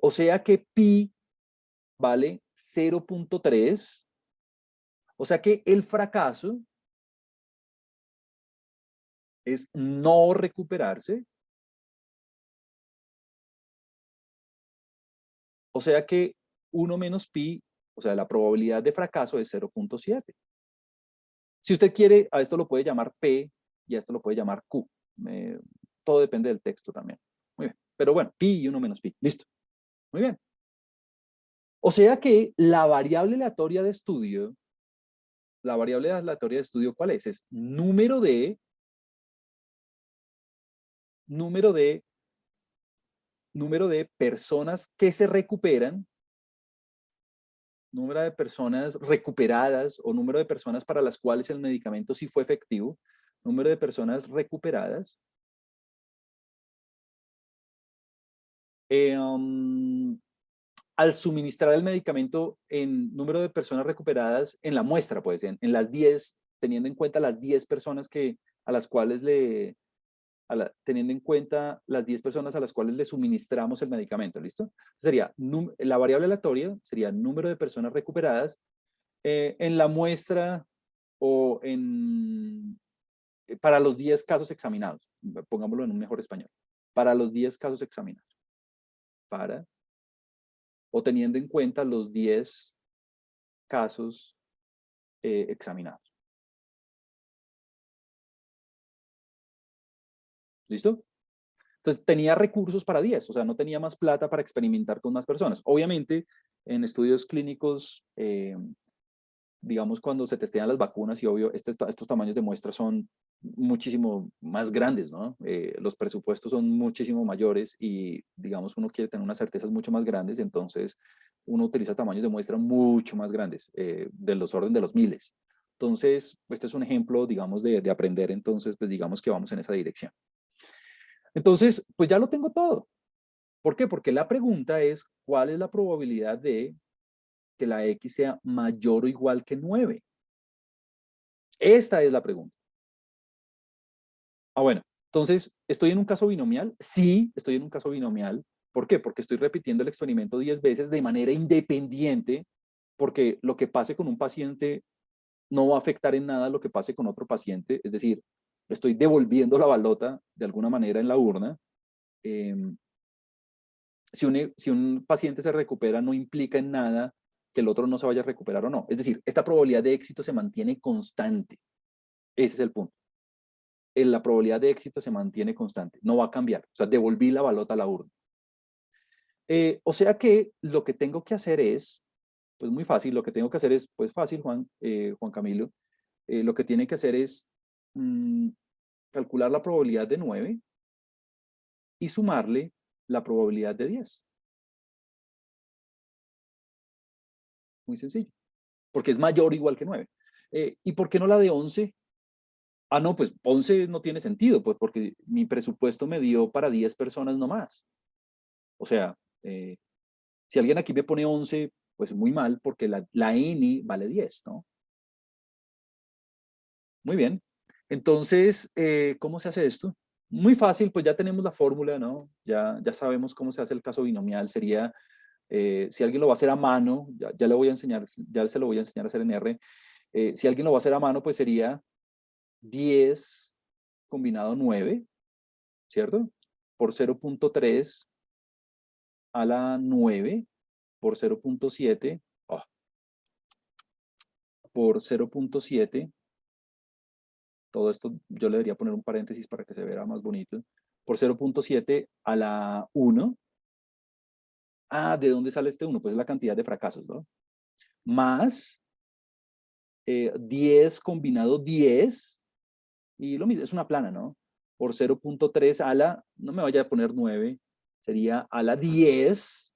O sea que pi vale 0.3. O sea que el fracaso es no recuperarse. O sea que 1 menos pi, o sea, la probabilidad de fracaso es 0.7. Si usted quiere, a esto lo puede llamar P y a esto lo puede llamar Q. Todo depende del texto también. Muy bien. Pero bueno, pi y 1 menos pi. Listo. Muy bien. O sea que la variable aleatoria de estudio, ¿cuál es? Es número de personas que se recuperan, número de personas recuperadas o número de personas para las cuales el medicamento sí fue efectivo, número de personas recuperadas, al suministrar el medicamento en número de personas recuperadas en la muestra, pues, en las 10, teniendo en cuenta las 10 personas a las cuales teniendo en cuenta las 10 personas a las cuales le suministramos el medicamento, ¿listo? Sería, la variable aleatoria sería número de personas recuperadas en la muestra o para los 10 casos examinados, pongámoslo en un mejor español, para los 10 casos examinados, o teniendo en cuenta los 10 casos examinados. ¿Listo? Entonces tenía recursos para 10, o sea, no tenía más plata para experimentar con más personas. Obviamente, en estudios clínicos, digamos, cuando se testean las vacunas y obvio, estos tamaños de muestra son muchísimo más grandes, ¿no? Los presupuestos son muchísimo mayores y, digamos, uno quiere tener unas certezas mucho más grandes, entonces uno utiliza tamaños de muestra mucho más grandes, de los orden de los miles. Entonces, este es un ejemplo, digamos, de aprender, entonces, pues digamos que vamos en esa dirección. Entonces, pues ya lo tengo todo. ¿Por qué? Porque la pregunta es, ¿cuál es la probabilidad de que la X sea mayor o igual que 9? Esta es la pregunta. Bueno, entonces, ¿estoy en un caso binomial? Sí, estoy en un caso binomial. ¿Por qué? Porque estoy repitiendo el experimento 10 veces de manera independiente, porque lo que pase con un paciente no va a afectar en nada lo que pase con otro paciente. Es decir, estoy devolviendo la balota de alguna manera en la urna. Eh, si un paciente se recupera, no implica en nada que el otro no se vaya a recuperar o no. Es decir, esta probabilidad de éxito se mantiene constante. Ese es el punto. La probabilidad de éxito se mantiene constante, no va a cambiar. O sea, devolví la balota a la urna. O sea que lo que tengo que hacer es, pues muy fácil, lo que tengo que hacer es, pues fácil, Juan Camilo, lo que tiene que hacer es calcular la probabilidad de 9 y sumarle la probabilidad de 10. Muy sencillo, porque es mayor o igual que 9. ¿Y por qué no la de 11? No, pues 11 no tiene sentido, pues porque mi presupuesto me dio para 10 personas nomás. O sea, si alguien aquí me pone 11, pues muy mal, porque la N vale 10, ¿no? Muy bien. Entonces, ¿cómo se hace esto? Muy fácil, pues ya tenemos la fórmula, ¿no? Ya sabemos cómo se hace el caso binomial. Sería, si alguien lo va a hacer a mano, ya le voy a enseñar, ya se lo voy a enseñar a hacer en R. Si alguien lo va a hacer a mano, pues sería 10 combinado 9, ¿cierto? Por 0.3 a la 9 por 0.7, por 0.7. Todo esto yo le debería poner un paréntesis para que se vea más bonito. Por 0.7 a la 1. ¿De dónde sale este 1? Pues es la cantidad de fracasos, ¿no? Más 10 combinado 10. Y lo mismo, es una plana, ¿no? Por 0.3 a la, no me vaya a poner 9, sería a la 10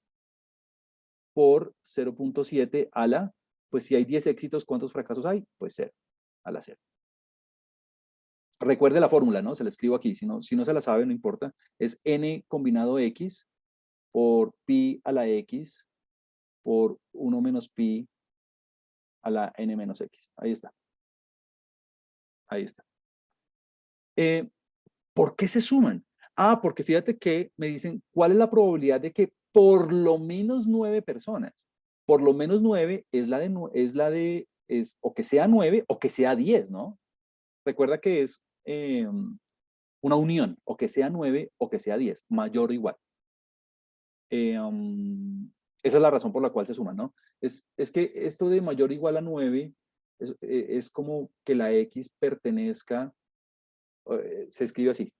por 0.7 a la, pues si hay 10 éxitos, ¿cuántos fracasos hay? Pues 0, a la 0. Recuerde la fórmula, ¿no? Se la escribo aquí, si no se la sabe, no importa. Es n combinado x por pi a la x por 1 menos pi a la n menos x. Ahí está. Ahí está. ¿Por qué se suman? Porque fíjate que me dicen, ¿cuál es la probabilidad de que por lo menos 9 personas? Por lo menos 9 es o que sea 9 o que sea 10, ¿no? Recuerda que es una unión, o que sea 9 o que sea 10, mayor o igual. Esa es la razón por la cual se suman, ¿no? Es que esto de mayor o igual a 9 es como que la X pertenezca, se escribe así,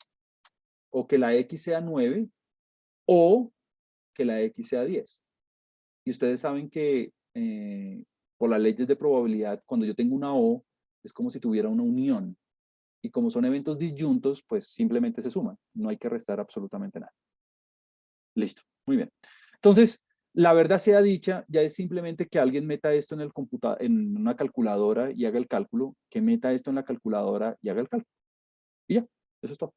o que la X sea 9 o que la X sea 10. Y ustedes saben que por las leyes de probabilidad, cuando yo tengo una O, es como si tuviera una unión. Y como son eventos disyuntos, pues simplemente se suman. No hay que restar absolutamente nada. Listo, muy bien. Entonces, la verdad sea dicha, ya es simplemente que alguien meta esto en una calculadora y haga el cálculo, que meta esto en la calculadora y haga el cálculo. Y ya, eso es todo.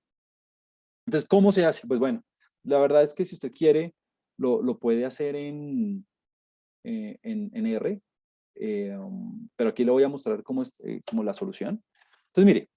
Entonces, ¿cómo se hace? Pues bueno, la verdad es que si usted quiere, lo puede hacer en R, pero aquí le voy a mostrar cómo es como la solución. Entonces, mire,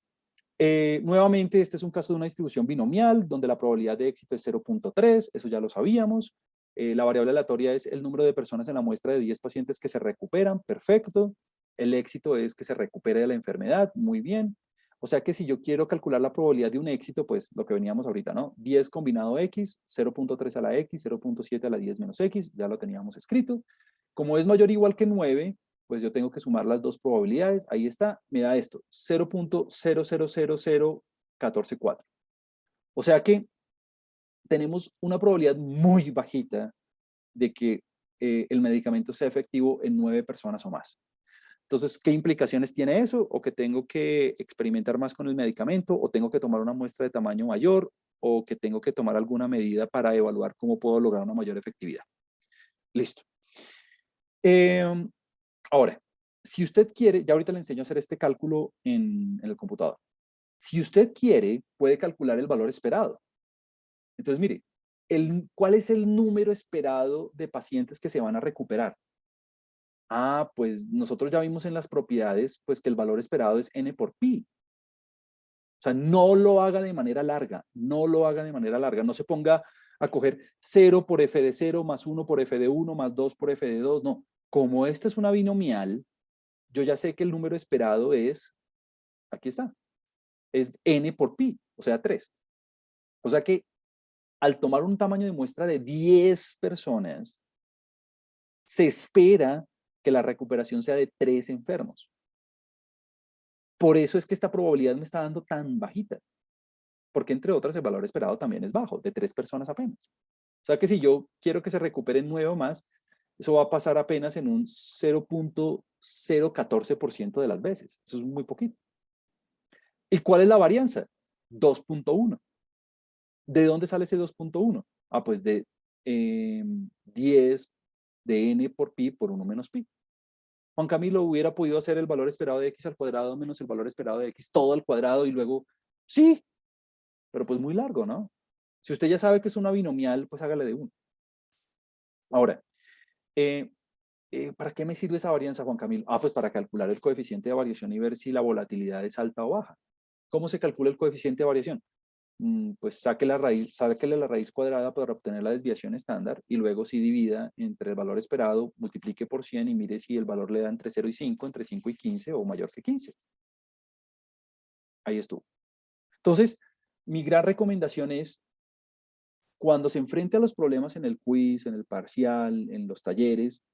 nuevamente, este es un caso de una distribución binomial donde la probabilidad de éxito es 0.3, eso ya lo sabíamos. La variable aleatoria es el número de personas en la muestra de 10 pacientes que se recuperan, perfecto. El éxito es que se recupere de la enfermedad, muy bien. O sea que si yo quiero calcular la probabilidad de un éxito, pues lo que veníamos ahorita, ¿no? 10 combinado x, 0.3 a la x, 0.7 a la 10 menos x, ya lo teníamos escrito. Como es mayor o igual que 9, pues yo tengo que sumar las dos probabilidades. Ahí está, me da esto, 0.0000144. O sea que tenemos una probabilidad muy bajita de que el medicamento sea efectivo en 9 personas o más. Entonces, ¿qué implicaciones tiene eso? O que tengo que experimentar más con el medicamento, o tengo que tomar una muestra de tamaño mayor, o que tengo que tomar alguna medida para evaluar cómo puedo lograr una mayor efectividad. Listo. Ahora, si usted quiere, ya ahorita le enseño a hacer este cálculo en el computador. Si usted quiere, puede calcular el valor esperado. Entonces, mire, ¿cuál es el número esperado de pacientes que se van a recuperar? Ah, pues nosotros ya vimos en las propiedades pues que el valor esperado es n por pi. O sea, no lo haga de manera larga, no lo haga de manera larga, no se ponga a coger 0 por f de 0 más 1 por f de 1 más 2 por f de 2, no. Como esta es una binomial, yo ya sé que el número esperado es, aquí está, es n por pi, o sea, 3. O sea que al tomar un tamaño de muestra de 10 personas, se espera que la recuperación sea de 3 enfermos. Por eso es que esta probabilidad me está dando tan bajita. Porque entre otras el valor esperado también es bajo, de 3 personas apenas. O sea que si yo quiero que se recuperen 9 o más, eso va a pasar apenas en un 0.014% de las veces. Eso es muy poquito. ¿Y cuál es la varianza? 2.1. ¿De dónde sale ese 2.1? Ah, pues de 10 de n por pi por 1 menos pi. Juan Camilo hubiera podido hacer el valor esperado de x al cuadrado menos el valor esperado de x todo al cuadrado y luego, sí, pero pues muy largo, ¿no? Si usted ya sabe que es una binomial, pues hágale de 1. Ahora, ¿para qué me sirve esa varianza, Juan Camilo? Ah, pues para calcular el coeficiente de variación y ver si la volatilidad es alta o baja. ¿Cómo se calcula el coeficiente de variación? Pues sáquele la raíz cuadrada para obtener la desviación estándar y luego si divida entre el valor esperado, multiplique por 100 y mire si el valor le da entre 0 y 5, entre 5 y 15 o mayor que 15. Ahí estuvo. Entonces, mi gran recomendación es, cuando se enfrente a los problemas en el quiz, en el parcial, en los talleres,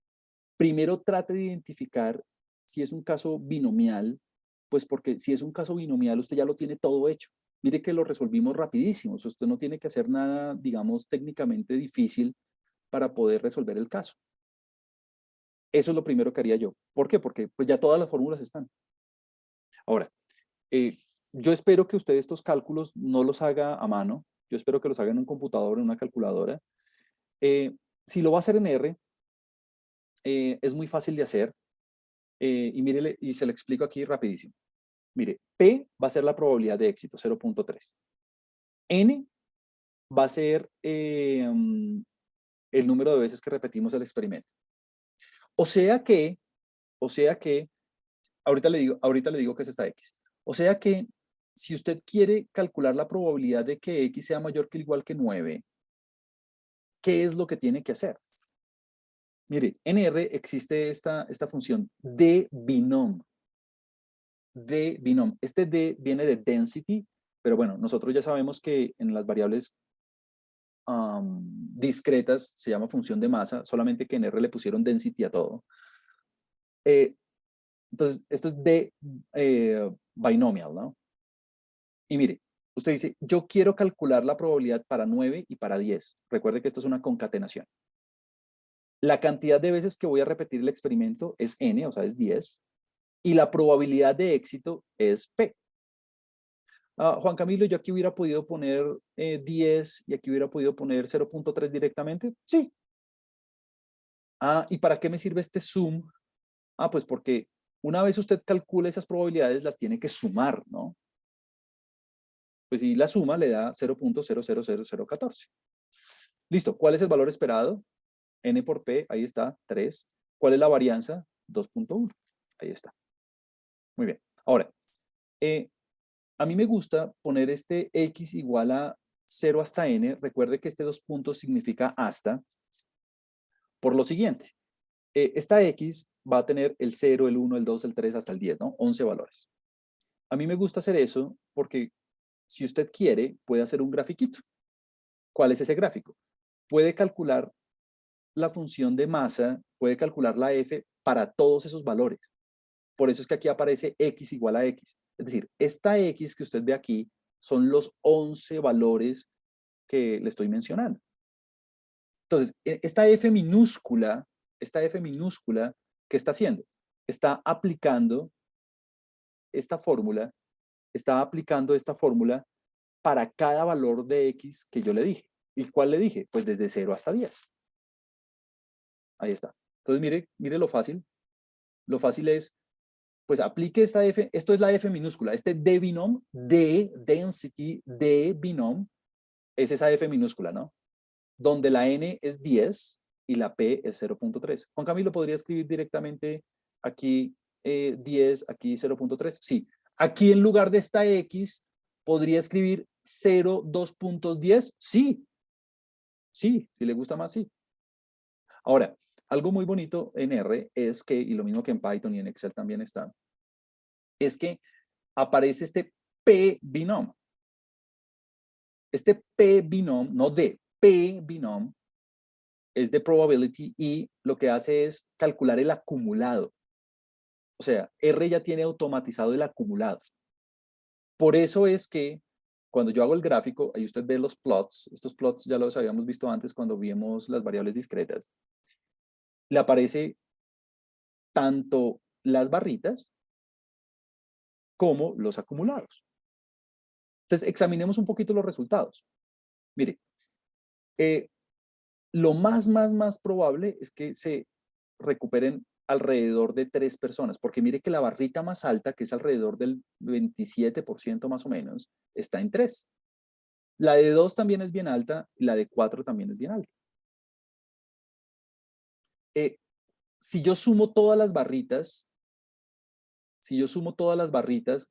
primero trate de identificar si es un caso binomial, pues porque si es un caso binomial usted ya lo tiene todo hecho. Mire que lo resolvimos rapidísimo, o sea, usted no tiene que hacer nada, digamos, técnicamente difícil para poder resolver el caso. Eso es lo primero que haría yo. ¿Por qué? Porque pues ya todas las fórmulas están. Ahora, eh, yo espero que usted estos cálculos no los haga a mano, yo espero que los haga en un computador, en una calculadora. Si lo va a hacer en R, es muy fácil de hacer. Y mírele, y se lo explico aquí rapidísimo. Mire, P va a ser la probabilidad de éxito, 0.3. N va a ser el número de veces que repetimos el experimento. O sea que, ahorita le digo que es esta X. O sea que si usted quiere calcular la probabilidad de que X sea mayor que o igual que 9, ¿qué es lo que tiene que hacer? Mire, en R existe esta función de binom. De binom. Este D viene de density, pero bueno, nosotros ya sabemos que en las variables discretas se llama función de masa, solamente que en R le pusieron density a todo. Entonces, esto es de binomial, ¿no? Y mire, usted dice, yo quiero calcular la probabilidad para 9 y para 10. Recuerde que esto es una concatenación. La cantidad de veces que voy a repetir el experimento es n, o sea, es 10. Y la probabilidad de éxito es p. Juan Camilo, yo aquí hubiera podido poner 10 y aquí hubiera podido poner 0.3 directamente. Sí. ¿Y para qué me sirve este sum? Pues porque una vez usted calcula esas probabilidades, las tiene que sumar, ¿no? Pues si la suma le da 0.000014. Listo. ¿Cuál es el valor esperado? N por P, ahí está, 3. ¿Cuál es la varianza? 2.1. Ahí está. Muy bien. Ahora, a mí me gusta poner este X igual a 0 hasta N. Recuerde que este 2 puntos significa hasta. Por lo siguiente, esta X va a tener el 0, el 1, el 2, el 3 hasta el 10, ¿no? 11 valores. A mí me gusta hacer eso porque si usted quiere, puede hacer un grafiquito. ¿Cuál es ese gráfico? Puede calcular la función de masa, puede calcular la F para todos esos valores. Por eso es que aquí aparece X igual a X. Es decir, esta X que usted ve aquí son los 11 valores que le estoy mencionando. Entonces, esta F minúscula, ¿qué está haciendo? Está aplicando esta fórmula, para cada valor de X que yo le dije. ¿Y cuál le dije? Pues desde 0 hasta 10. Ahí está. Entonces, mire lo fácil. Lo fácil es, pues aplique esta F, esto es la F minúscula, este D binom, D, density, D binom, es esa F minúscula, ¿no? Donde la N es 10, y la P es 0.3. Juan Camilo, ¿podría escribir directamente aquí 10, aquí 0.3? Sí. Aquí en lugar de esta X, ¿podría escribir 0, 2.10? Sí. Sí, si le gusta más, sí. Ahora, algo muy bonito en R es que, y lo mismo que en Python y en Excel también está, es que aparece este P binom. Este P binom, no D, P binom, es de probability y lo que hace es calcular el acumulado. O sea, R ya tiene automatizado el acumulado. Por eso es que cuando yo hago el gráfico, ahí usted ve los plots, estos plots ya los habíamos visto antes cuando vimos las variables discretas, le aparece tanto las barritas como los acumulados. Entonces, examinemos un poquito los resultados. Mire, lo más probable es que se recuperen alrededor de 3 personas, porque mire que la barrita más alta, que es alrededor del 27% más o menos, está en 3. La de 2 también es bien alta y la de 4 también es bien alta. Si yo sumo todas las barritas,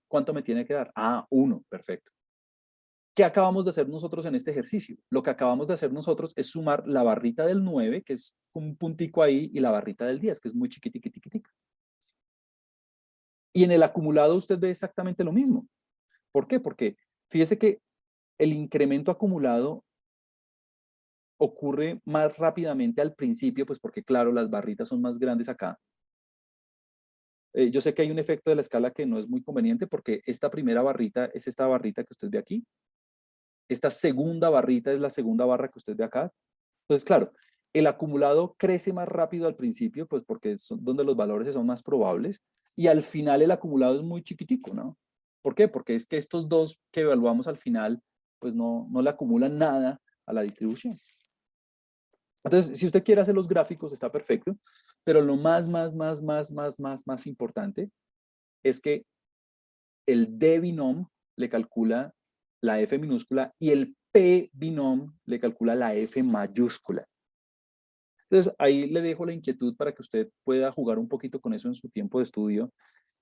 ¿cuánto me tiene que dar? 1, perfecto. ¿Qué acabamos de hacer nosotros en este ejercicio? Lo que acabamos de hacer nosotros es sumar la barrita del 9, que es un puntico ahí, y la barrita del 10, que es muy chiquitica. Y en el acumulado usted ve exactamente lo mismo. ¿Por qué? Porque fíjese que el incremento acumulado ocurre más rápidamente al principio, pues porque claro, las barritas son más grandes acá. Yo sé que hay un efecto de la escala que no es muy conveniente porque esta primera barrita es esta barrita que usted ve aquí. Esta segunda barrita es la segunda barra que usted ve acá. Entonces, claro, el acumulado crece más rápido al principio, pues porque son donde los valores son más probables, y al final el acumulado es muy chiquitico, ¿no? ¿Por qué? Porque es que estos dos que evaluamos al final, pues no le acumulan nada a la distribución. Entonces, si usted quiere hacer los gráficos, está perfecto, pero lo más importante es que el D binom le calcula la F minúscula y el P binom le calcula la F mayúscula. Entonces, ahí le dejo la inquietud para que usted pueda jugar un poquito con eso en su tiempo de estudio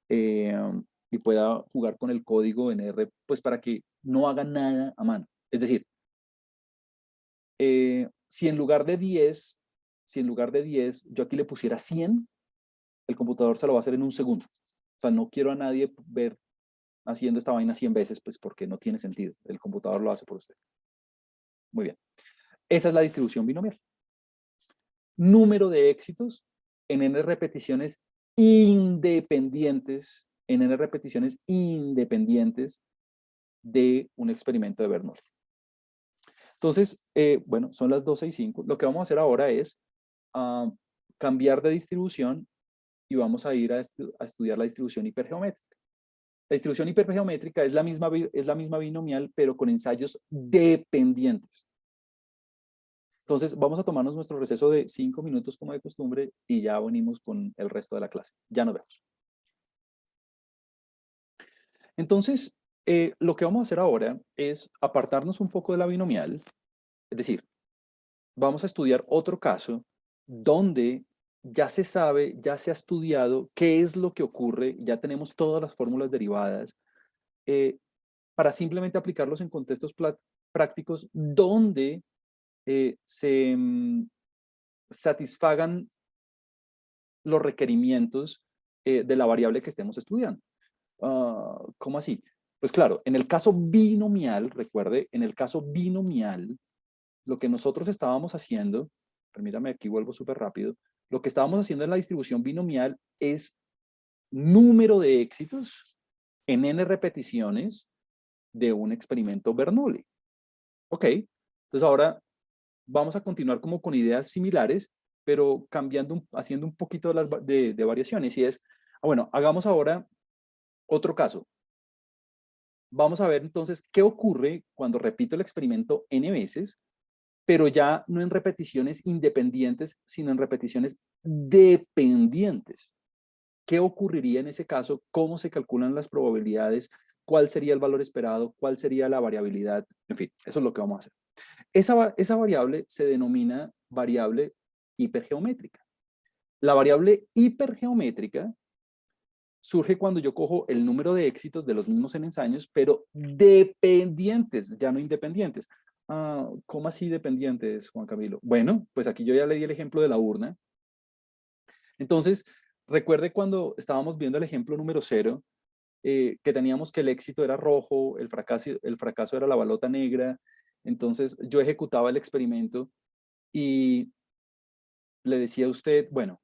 y pueda jugar con el código en R, pues para que no haga nada a mano. Es decir, si en lugar de 10, yo aquí le pusiera 100, el computador se lo va a hacer en un segundo. O sea, no quiero a nadie ver haciendo esta vaina 100 veces, pues porque no tiene sentido. El computador lo hace por usted. Muy bien. Esa es la distribución binomial. Número de éxitos en n repeticiones independientes, de un experimento de Bernoulli. Entonces, bueno, son las 12:05. Lo que vamos a hacer ahora es cambiar de distribución y vamos a ir a estudiar la distribución hipergeométrica. La distribución hipergeométrica es la misma binomial, pero con ensayos dependientes. Entonces, vamos a tomarnos nuestro receso de 5 minutos como de costumbre y ya venimos con el resto de la clase. Ya nos vemos. Entonces, lo que vamos a hacer ahora es apartarnos un poco de la binomial, es decir, vamos a estudiar otro caso donde ya se sabe, ya se ha estudiado qué es lo que ocurre, ya tenemos todas las fórmulas derivadas, para simplemente aplicarlos en contextos prácticos donde se satisfagan los requerimientos de la variable que estemos estudiando. ¿Cómo así? Pues claro, en el caso binomial, recuerde, en el caso binomial, lo que nosotros estábamos haciendo, permítame aquí vuelvo súper rápido, lo que estábamos haciendo en la distribución binomial es número de éxitos en n repeticiones de un experimento Bernoulli. Ok, entonces ahora vamos a continuar como con ideas similares, pero cambiando, haciendo un poquito de variaciones. Y es, bueno, hagamos ahora otro caso. Vamos a ver entonces qué ocurre cuando repito el experimento n veces, pero ya no en repeticiones independientes, sino en repeticiones dependientes. ¿Qué ocurriría en ese caso? ¿Cómo se calculan las probabilidades? ¿Cuál sería el valor esperado? ¿Cuál sería la variabilidad? En fin, eso es lo que vamos a hacer. Esa variable se denomina variable hipergeométrica. La variable hipergeométrica surge cuando yo cojo el número de éxitos de los mismos n ensayos, pero dependientes, ya no independientes. ¿Cómo así dependientes, Juan Camilo? Bueno, pues aquí yo ya le di el ejemplo de la urna. Entonces, recuerde cuando estábamos viendo el ejemplo número 0, que teníamos que el éxito era rojo, el fracaso era la balota negra. Entonces, yo ejecutaba el experimento y le decía a usted, bueno,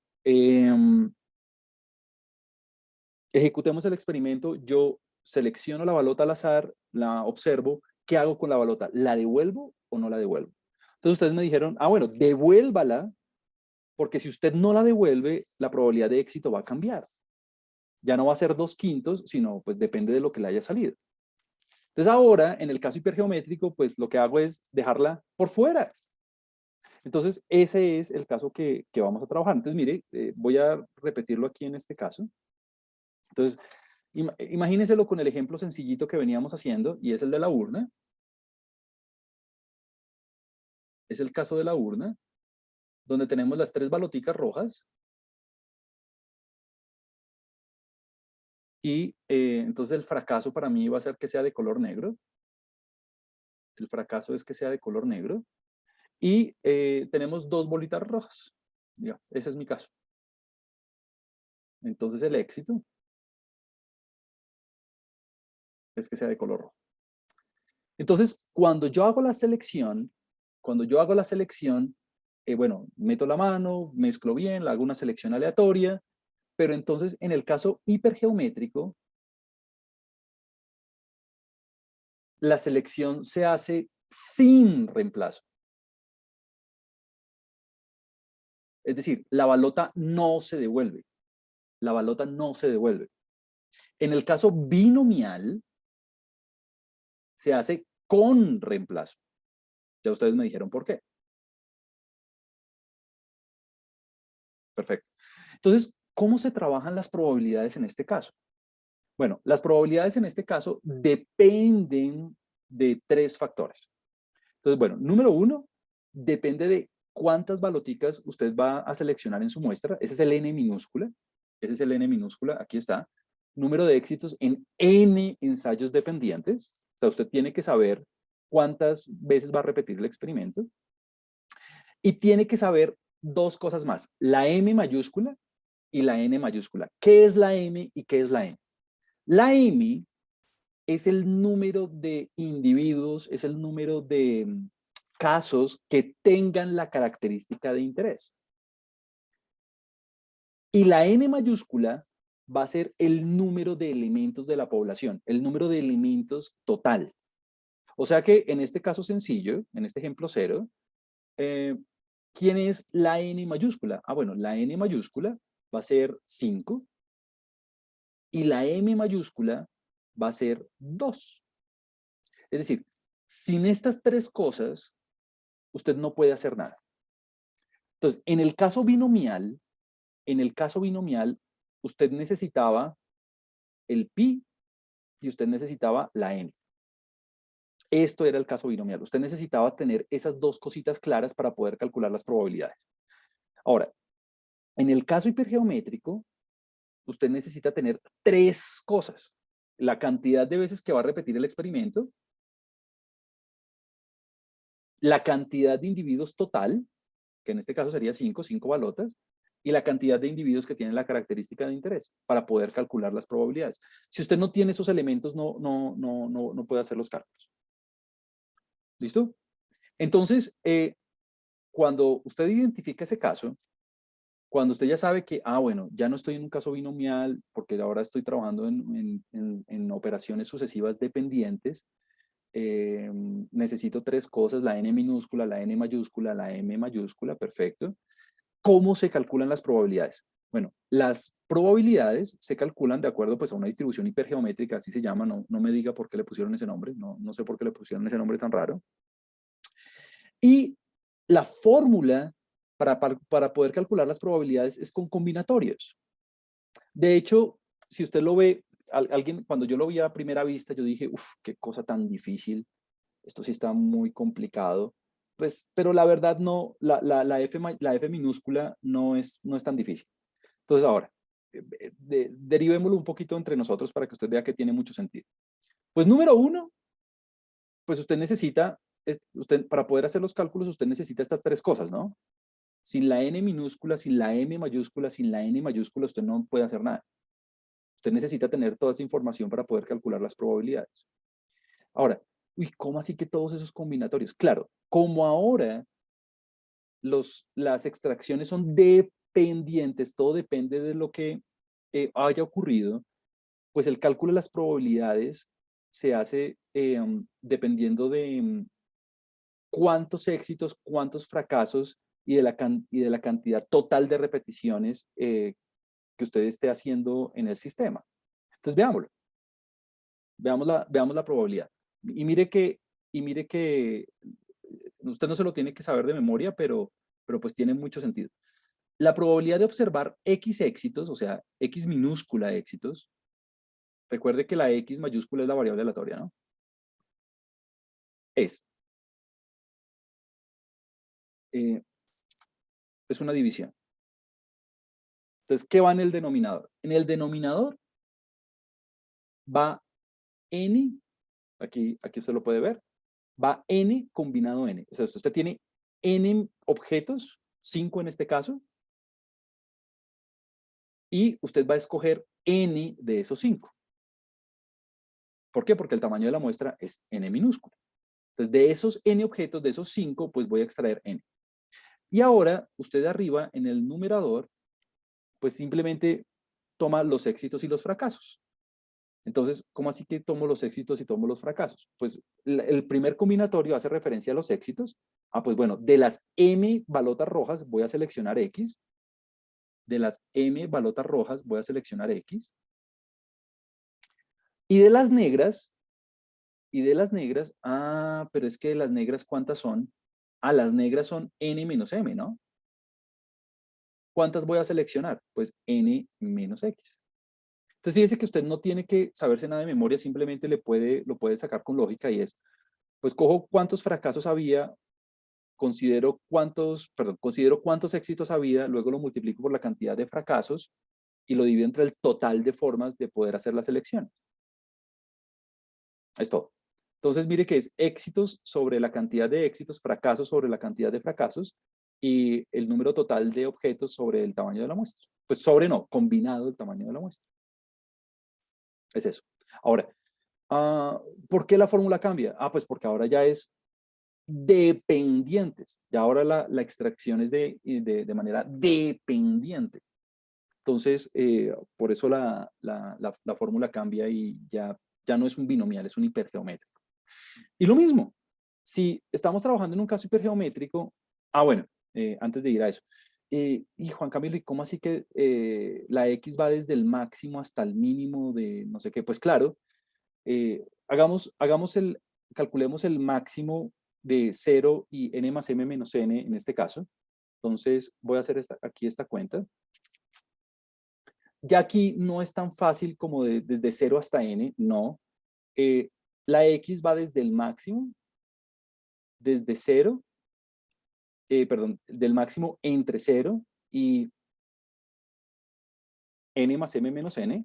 ejecutemos el experimento, yo selecciono la balota al azar, la observo, ¿qué hago con la balota? ¿La devuelvo o no la devuelvo? Entonces ustedes me dijeron, bueno, devuélvala, porque si usted no la devuelve, la probabilidad de éxito va a cambiar. Ya no va a ser 2/5, sino pues depende de lo que le haya salido. Entonces ahora, en el caso hipergeométrico, pues lo que hago es dejarla por fuera. Entonces ese es el caso que vamos a trabajar. Entonces mire, voy a repetirlo aquí en este caso. Entonces, imagínenselo con el ejemplo sencillito que veníamos haciendo, y es el de la urna. Es el caso de la urna, donde tenemos las 3 baloticas rojas. Y entonces el fracaso para mí va a ser que sea de color negro. El fracaso es que sea de color negro. Y tenemos 2 bolitas rojas. Ya, ese es mi caso. Entonces el éxito es que sea de color rojo. Entonces, cuando yo hago la selección, bueno, meto la mano, mezclo bien, hago una selección aleatoria, pero entonces en el caso hipergeométrico, la selección se hace sin reemplazo. Es decir, la balota no se devuelve. La balota no se devuelve. En el caso binomial, se hace con reemplazo. Ya ustedes me dijeron por qué. Perfecto. Entonces, ¿cómo se trabajan las probabilidades en este caso? Bueno, las probabilidades en este caso dependen de 3 factores. Entonces, bueno, número 1, depende de cuántas baloticas usted va a seleccionar en su muestra. Ese es el n minúscula. Ese es el n minúscula, aquí está. Número de éxitos en n ensayos dependientes. O sea, usted tiene que saber cuántas veces va a repetir el experimento. Y tiene que saber 2 cosas más, la m mayúscula y la n mayúscula. ¿Qué es la m y qué es la n? La m es el número de individuos, es el número de casos que tengan la característica de interés. Y la n mayúscula va a ser el número de elementos de la población, el número de elementos total. O sea que en este caso sencillo, en este ejemplo 0, ¿quién es la n mayúscula? Bueno, la n mayúscula va a ser 5 y la m mayúscula va a ser 2. Es decir, sin estas 3 cosas, usted no puede hacer nada. Entonces, en el caso binomial, usted necesitaba el pi y usted necesitaba la n. Esto era el caso binomial. Usted necesitaba tener esas 2 cositas claras para poder calcular las probabilidades. Ahora, en el caso hipergeométrico, usted necesita tener 3 cosas. La cantidad de veces que va a repetir el experimento, la cantidad de individuos total, que en este caso sería 5 balotas, y la cantidad de individuos que tienen la característica de interés para poder calcular las probabilidades. Si usted no tiene esos elementos, no puede hacer los cálculos. ¿Listo? Entonces, cuando usted identifica ese caso, cuando usted ya sabe que, bueno, ya no estoy en un caso binomial, porque ahora estoy trabajando en operaciones sucesivas dependientes, necesito 3 cosas, la n minúscula, la n mayúscula, la m mayúscula, perfecto. ¿Cómo se calculan las probabilidades? Bueno, las probabilidades se calculan de acuerdo pues, a una distribución hipergeométrica, así se llama, no me diga por qué le pusieron ese nombre, no sé por qué le pusieron ese nombre tan raro. Y la fórmula para poder calcular las probabilidades es con combinatorios. De hecho, si usted lo ve, cuando yo lo vi a primera vista, yo dije, qué cosa tan difícil, esto sí está muy complicado. pues, pero la verdad no, la F minúscula no es tan difícil. Entonces ahora, derivémoslo un poquito entre nosotros para que usted vea que tiene mucho sentido. Pues número uno, pues usted necesita, para poder hacer los cálculos, usted necesita estas tres cosas, ¿no? Sin la n minúscula, sin la m mayúscula, sin la n mayúscula, usted no puede hacer nada. Usted necesita tener toda esa información para poder calcular las probabilidades. Ahora, uy, ¿cómo así que todos esos combinatorios? Claro, como ahora las extracciones son dependientes, todo depende de lo que haya ocurrido, pues el cálculo de las probabilidades se hace dependiendo de cuántos éxitos, cuántos fracasos y de la cantidad total de repeticiones que usted esté haciendo en el sistema. Entonces, veámoslo. Veamos la probabilidad. Y mire que usted no se lo tiene que saber de memoria, pero pues tiene mucho sentido. La probabilidad de observar X éxitos, o sea, X minúscula éxitos, recuerde que la X mayúscula es la variable aleatoria, ¿no? Eh, es una división. Entonces, ¿qué va en el denominador? En el denominador va n, aquí usted lo puede ver, va n combinado n. O sea, usted tiene n objetos, 5 en este caso, y usted va a escoger n de esos 5. ¿Por qué? Porque el tamaño de la muestra es n minúscula. Entonces, de esos n objetos, de esos 5, pues voy a extraer n. Y ahora, usted de arriba, en el numerador, pues simplemente toma los éxitos y los fracasos. Entonces, ¿cómo así que tomo los éxitos y tomo los fracasos? Pues el primer combinatorio hace referencia a los éxitos. Ah, pues bueno, de las m balotas rojas voy a seleccionar X. De las m balotas rojas voy a seleccionar X. Y de las negras, pero es que de las negras, ¿cuántas son? Ah, las negras son n menos m, ¿no? ¿Cuántas voy a seleccionar? Pues n menos x. Entonces, fíjese que usted no tiene que saberse nada de memoria, simplemente lo puede sacar con lógica y es, pues cojo cuántos fracasos había, considero cuántos éxitos había, luego lo multiplico por la cantidad de fracasos y lo divido entre el total de formas de poder hacer las elecciones. Es todo. Entonces, mire que es éxitos sobre la cantidad de éxitos, fracasos sobre la cantidad de fracasos y el número total de objetos sobre el tamaño de la muestra. Pues sobre no, combinado el tamaño de la muestra. Es eso. Ahora, ¿por qué la fórmula cambia? Ah, pues porque ahora ya es dependientes. Ya ahora la extracción es de manera dependiente. Entonces, por eso la fórmula cambia y ya no es un binomial, es un hipergeométrico. Y lo mismo, si estamos trabajando en un caso hipergeométrico, bueno, antes de ir a eso, y Juan Camilo, ¿y cómo así que la X va desde el máximo hasta el mínimo de no sé qué? Pues claro, calculemos el máximo de 0 y n más m menos n en este caso. Entonces voy a hacer aquí esta cuenta. Ya aquí no es tan fácil como desde 0 hasta n, no. La X va desde el máximo, desde 0, perdón, del máximo entre 0 y n más m menos n,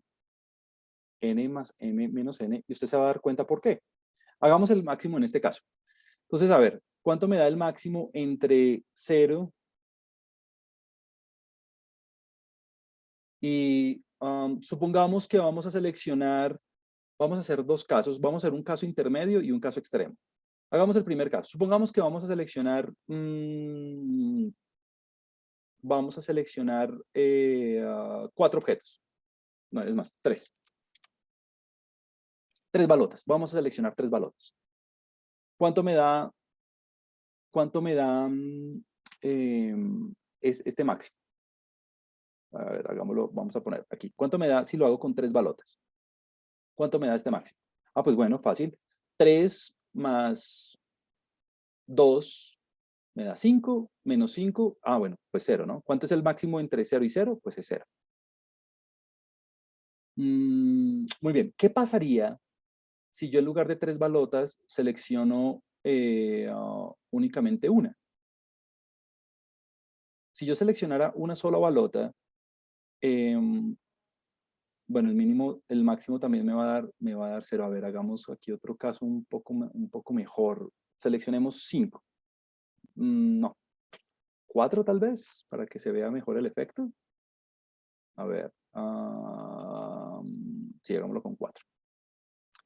n más m menos n, y usted se va a dar cuenta por qué. Hagamos el máximo en este caso. Entonces, a ver, ¿cuánto me da el máximo entre 0 y supongamos que vamos a seleccionar, vamos a hacer dos casos, vamos a hacer un caso intermedio y un caso extremo. Hagamos el primer caso. Supongamos que vamos a seleccionar, cuatro objetos. No, es más, tres. Tres balotas. Vamos a seleccionar tres balotas. ¿Cuánto me da, este máximo? A ver, hagámoslo, vamos a poner aquí. ¿Cuánto me da si lo hago con tres balotas? ¿Cuánto me da este máximo? Ah, pues bueno, fácil. 3 más 2 me da 5, menos 5, bueno, pues 0, ¿no? ¿Cuánto es el máximo entre 0 y 0? Pues es 0. Muy bien, ¿qué pasaría si yo en lugar de tres balotas selecciono únicamente una. Si yo seleccionara una sola balota, bueno, el mínimo, el máximo también me va a dar 0. A ver, hagamos aquí otro caso un poco mejor. Seleccionemos 5. No, 4 tal vez, para que se vea mejor el efecto. A ver, sí, hagámoslo con 4.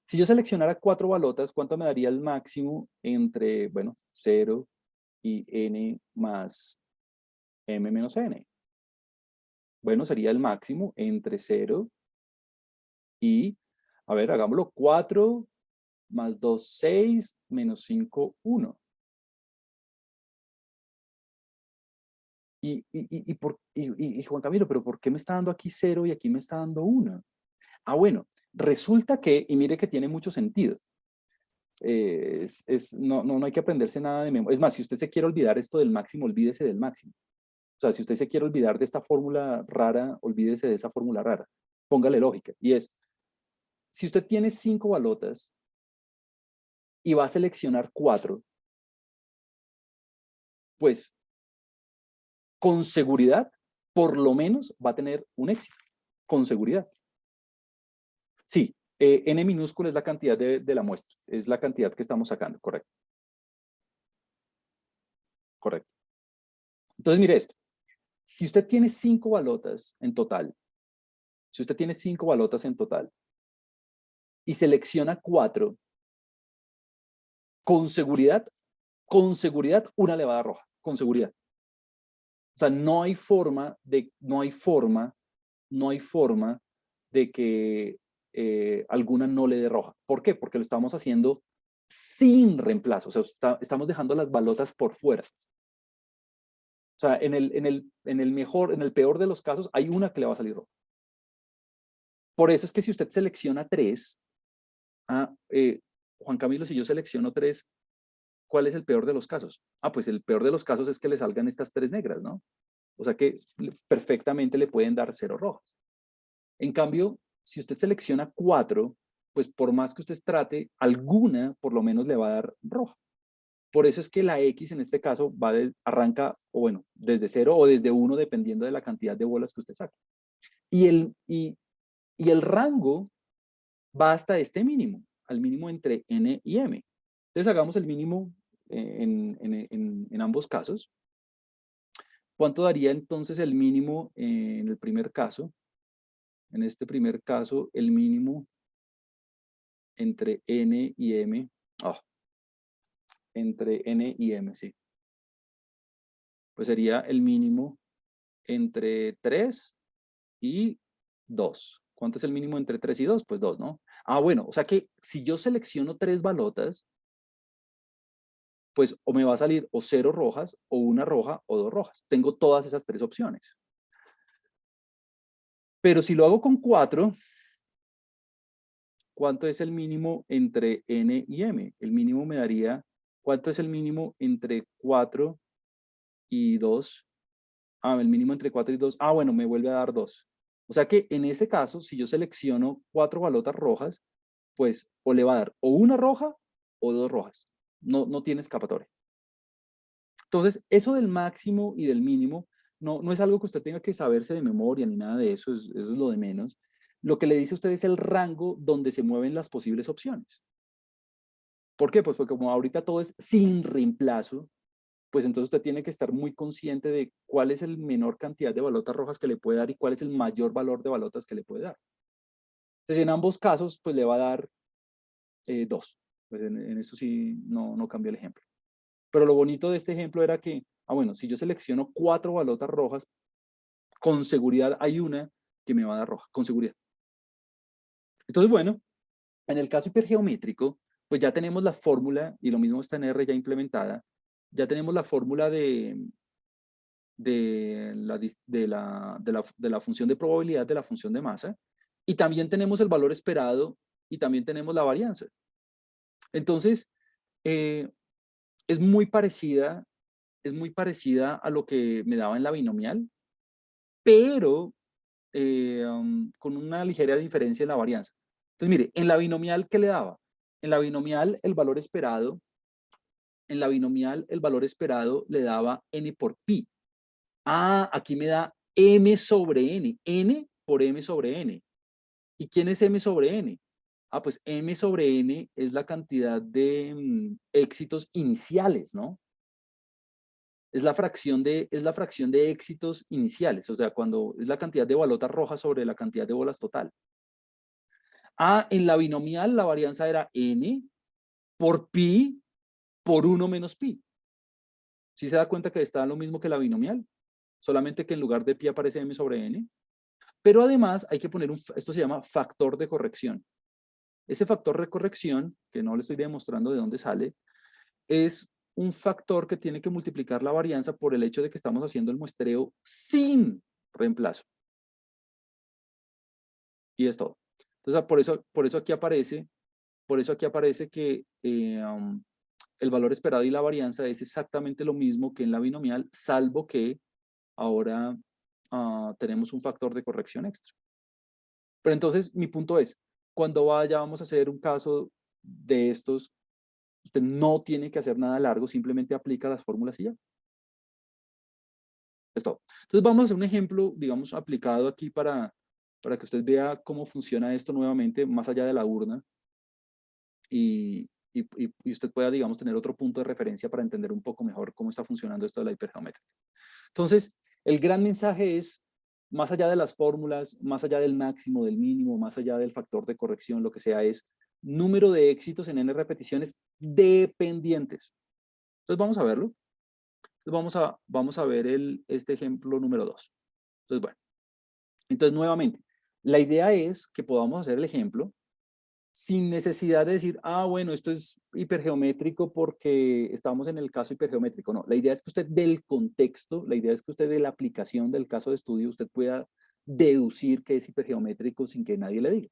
Si yo seleccionara 4 balotas, ¿cuánto me daría el máximo entre, bueno, 0 y n más m menos n? Bueno, sería el máximo entre 0 y, a ver, hagámoslo, 4 más 2, 6, menos 5, 1. Y Juan Camilo, ¿pero por qué me está dando aquí 0 y aquí me está dando 1? Ah, bueno, resulta que, y mire que tiene mucho sentido, no hay que aprenderse nada de memoria. Es más, si usted se quiere olvidar esto del máximo, olvídese del máximo. O sea, si usted se quiere olvidar de esta fórmula rara, olvídese de esa fórmula rara. Póngale lógica. Y es, si usted tiene 5 balotas y va a seleccionar 4, pues con seguridad, por lo menos va a tener un éxito. Con seguridad. Sí, n minúsculo es la cantidad de la muestra. Es la cantidad que estamos sacando, correcto. Correcto. Entonces, mire esto. Si usted tiene 5 balotas en total, si usted tiene 5 balotas en total y selecciona 4, con seguridad, una le va a dar roja, con seguridad. O sea, no hay forma de que alguna no le dé roja. ¿Por qué? Porque lo estamos haciendo sin reemplazo. O sea, estamos dejando las balotas por fuera. O sea, en el peor de los casos, hay una que le va a salir roja. Por eso es que si usted selecciona 3, Juan Camilo, si yo selecciono 3, ¿cuál es el peor de los casos? Pues el peor de los casos es que le salgan estas 3 negras, ¿no? O sea que perfectamente le pueden dar 0 rojas. En cambio, si usted selecciona 4, pues por más que usted trate, alguna por lo menos le va a dar roja. Por eso es que la X en este caso arranca, o bueno, desde 0 o desde 1, dependiendo de la cantidad de bolas que usted saque. Y el rango va hasta este mínimo, al mínimo entre n y m. Entonces hagamos el mínimo en ambos casos. ¿Cuánto daría entonces el mínimo en el primer caso? En este primer caso, el mínimo entre n y m. Entre n y m, sí. Pues sería el mínimo entre 3 y 2. ¿Cuánto es el mínimo entre 3 y 2? Pues 2, ¿no? Bueno, o sea que si yo selecciono 3 balotas, pues o me va a salir o 0 rojas, o 1 roja, o 2 rojas. Tengo todas esas 3 opciones. Pero si lo hago con 4, ¿cuánto es el mínimo entre n y m? El mínimo me daría, ¿cuánto es el mínimo entre 4 y 2? El mínimo entre 4 y 2. Bueno, me vuelve a dar 2. O sea que en ese caso, si yo selecciono 4 balotas rojas, pues o le va a dar o 1 roja o 2 rojas. No tiene escapatoria. Entonces, eso del máximo y del mínimo no es algo que usted tenga que saberse de memoria ni nada de eso, eso es lo de menos. Lo que le dice a usted es el rango donde se mueven las posibles opciones. ¿Por qué? Pues porque como ahorita todo es sin reemplazo, pues entonces usted tiene que estar muy consciente de cuál es el menor cantidad de balotas rojas que le puede dar y cuál es el mayor valor de balotas que le puede dar. Entonces, en ambos casos, pues le va a dar 2. Pues en eso sí no cambia el ejemplo. Pero lo bonito de este ejemplo era que, bueno, si yo selecciono 4 balotas rojas, con seguridad hay una que me va a dar roja, con seguridad. Entonces, bueno, en el caso hipergeométrico, pues ya tenemos la fórmula, y lo mismo está en R ya implementada, ya tenemos la fórmula de la función de probabilidad de la función de masa, y también tenemos el valor esperado, y también tenemos la varianza. Entonces, es muy parecida a lo que me daba en la binomial, pero con una ligera diferencia en la varianza. Entonces, mire, en la binomial, ¿qué le daba? En la binomial, el valor esperado en la binomial el valor esperado le daba n por pi. Ah, aquí me da m sobre n. N por m sobre n. ¿Y quién es m sobre n? Ah, pues m sobre n es la cantidad de éxitos iniciales, ¿no? Es la fracción de éxitos iniciales, o sea, cuando es la cantidad de balotas rojas sobre la cantidad de bolas total. Ah, en la binomial la varianza era n por pi por 1 menos pi. ¿Sí se da cuenta que está lo mismo que la binomial? Solamente que en lugar de pi aparece m sobre n. Pero además hay que poner esto se llama factor de corrección. Ese factor de corrección, que no le estoy demostrando de dónde sale, es un factor que tiene que multiplicar la varianza por el hecho de que estamos haciendo el muestreo sin reemplazo. Y es todo. Entonces, por eso aquí aparece que el valor esperado y la varianza es exactamente lo mismo que en la binomial, salvo que ahora tenemos un factor de corrección extra. Pero entonces, mi punto es, cuando vamos a hacer un caso de estos, usted no tiene que hacer nada largo, simplemente aplica las fórmulas y ya. Es todo. Entonces vamos a hacer un ejemplo, digamos, aplicado aquí para que usted vea cómo funciona esto nuevamente, más allá de la urna, y usted pueda, digamos, tener otro punto de referencia para entender un poco mejor cómo está funcionando esto de la hipergeometría. Entonces, el gran mensaje es, más allá de las fórmulas, más allá del máximo, del mínimo, más allá del factor de corrección, lo que sea, es número de éxitos en n repeticiones dependientes. Entonces vamos a verlo. Entonces vamos a ver este ejemplo número 2. Entonces, bueno. Entonces, nuevamente, la idea es que podamos hacer el ejemplo sin necesidad de decir, ah, bueno, esto es hipergeométrico porque estamos en el caso hipergeométrico. No, la idea es que usted del contexto, la idea es que usted de la aplicación del caso de estudio, usted pueda deducir que es hipergeométrico sin que nadie le diga.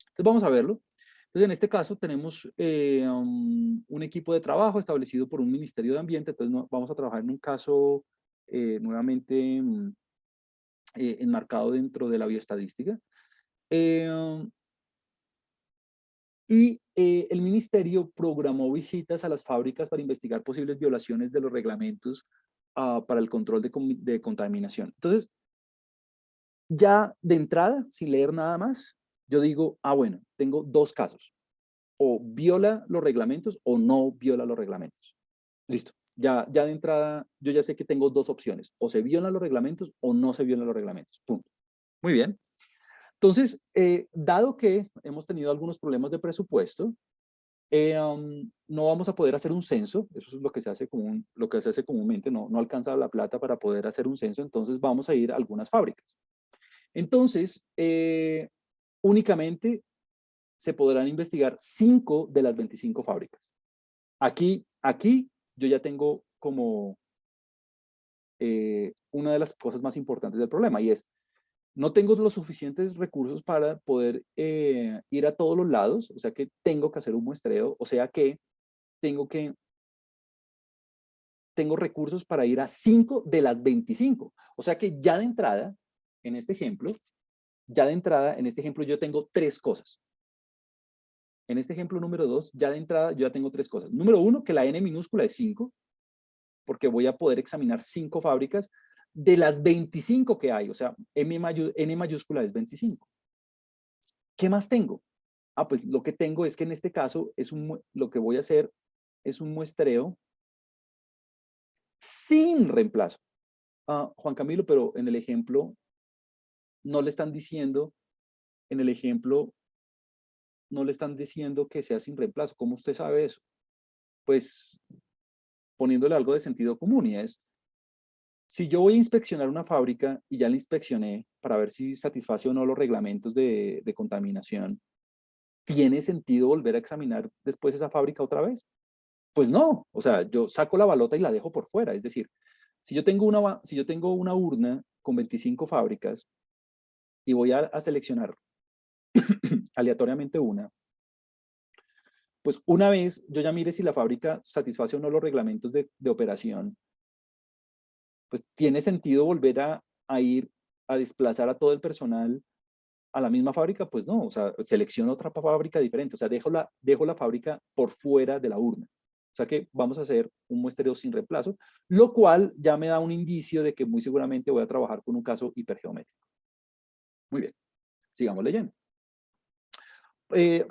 Entonces vamos a verlo. Entonces en este caso tenemos un equipo de trabajo establecido por un Ministerio de Ambiente. Entonces vamos a trabajar en un caso nuevamente enmarcado dentro de la bioestadística. Y el ministerio programó visitas a las fábricas para investigar posibles violaciones de los reglamentos para el control de contaminación. Entonces, ya de entrada, sin leer nada más, yo digo, ah, bueno, tengo dos casos. O viola los reglamentos o no viola los reglamentos. Listo. Ya de entrada, yo ya sé que tengo dos opciones. O se violan los reglamentos o no se violan los reglamentos. Punto. Muy bien. Entonces, dado que hemos tenido algunos problemas de presupuesto, no vamos a poder hacer un censo, eso es lo que se hace, lo que se hace comúnmente, no alcanza la plata para poder hacer un censo, entonces vamos a ir a algunas fábricas. Entonces, únicamente se podrán investigar 5 de las 25 fábricas. Aquí yo ya tengo como una de las cosas más importantes del problema, y es, no tengo los suficientes recursos para poder ir a todos los lados, o sea que tengo que hacer un muestreo, o sea que tengo recursos para ir a 5 de las 25. O sea que ya de entrada, en este ejemplo, yo tengo 3 cosas. En este ejemplo número 2, ya de entrada yo ya tengo 3 cosas. Número 1, que la n minúscula es 5, porque voy a poder examinar 5 fábricas de las 25 que hay. O sea, n mayúscula es 25. ¿Qué más tengo? Ah, pues lo que tengo es que en este caso lo que voy a hacer es un muestreo sin reemplazo. Juan Camilo, pero en el ejemplo no le están diciendo, en el ejemplo no le están diciendo que sea sin reemplazo. ¿Cómo usted sabe eso? Pues poniéndole algo de sentido común, y es, si yo voy a inspeccionar una fábrica y ya la inspeccioné para ver si satisface o no los reglamentos de contaminación, ¿tiene sentido volver a examinar después esa fábrica otra vez? Pues no, o sea, yo saco la balota y la dejo por fuera. Es decir, si yo tengo una urna con 25 fábricas y voy a seleccionar aleatoriamente una, pues una vez yo ya mire si la fábrica satisface o no los reglamentos de operación, pues tiene sentido volver a ir a desplazar a todo el personal a la misma fábrica. Pues no, o sea, selecciono otra fábrica diferente, o sea, dejo la fábrica por fuera de la urna. sea que vamos a hacer un muestreo sin reemplazo, lo cual ya me da un indicio de que muy seguramente voy a trabajar con un caso hipergeométrico. Muy bien, sigamos leyendo.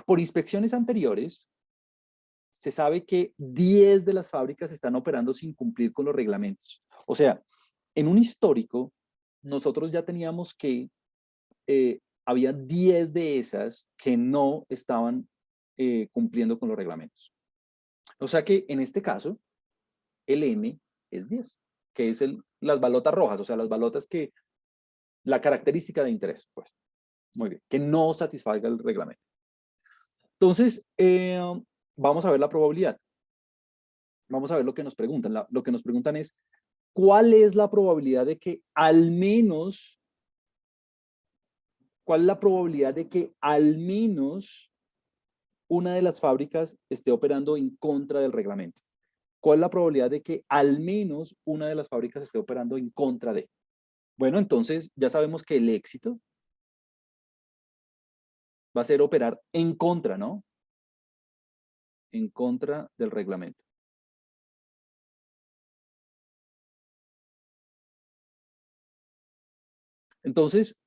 Por inspecciones anteriores, se sabe que 10 de las fábricas están operando sin cumplir con los reglamentos. O sea, en un histórico, nosotros ya teníamos que había 10 de esas que no estaban cumpliendo con los reglamentos. O sea que en este caso, el M es 10, que es las balotas rojas, o sea, las balotas que, la característica de interés, pues, muy bien, que no satisfaga el reglamento. Entonces, vamos a ver la probabilidad. Vamos a ver lo que nos preguntan. Lo que nos preguntan es, ¿cuál es la probabilidad de que al menos, cuál es la probabilidad de que al menos una de las fábricas esté operando en contra del reglamento? ¿Cuál es la probabilidad de que al menos una de las fábricas esté operando en contra de? Bueno, entonces ya sabemos que el éxito va a ser operar en contra, ¿no? En contra del reglamento. Entonces,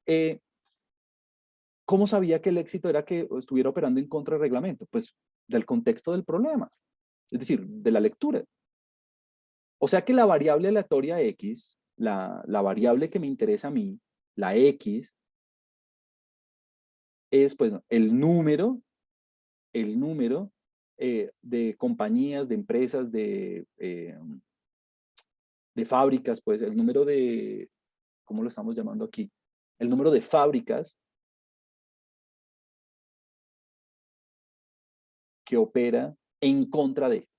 ¿cómo sabía que el éxito era que estuviera operando en contra del reglamento? Pues del contexto del problema, es decir, de la lectura. O sea que la variable aleatoria X, la variable que me interesa a mí, la X, es pues el número de compañías, de empresas, de fábricas, pues el número de, ¿cómo lo estamos llamando aquí? El número de fábricas que opera en contra de,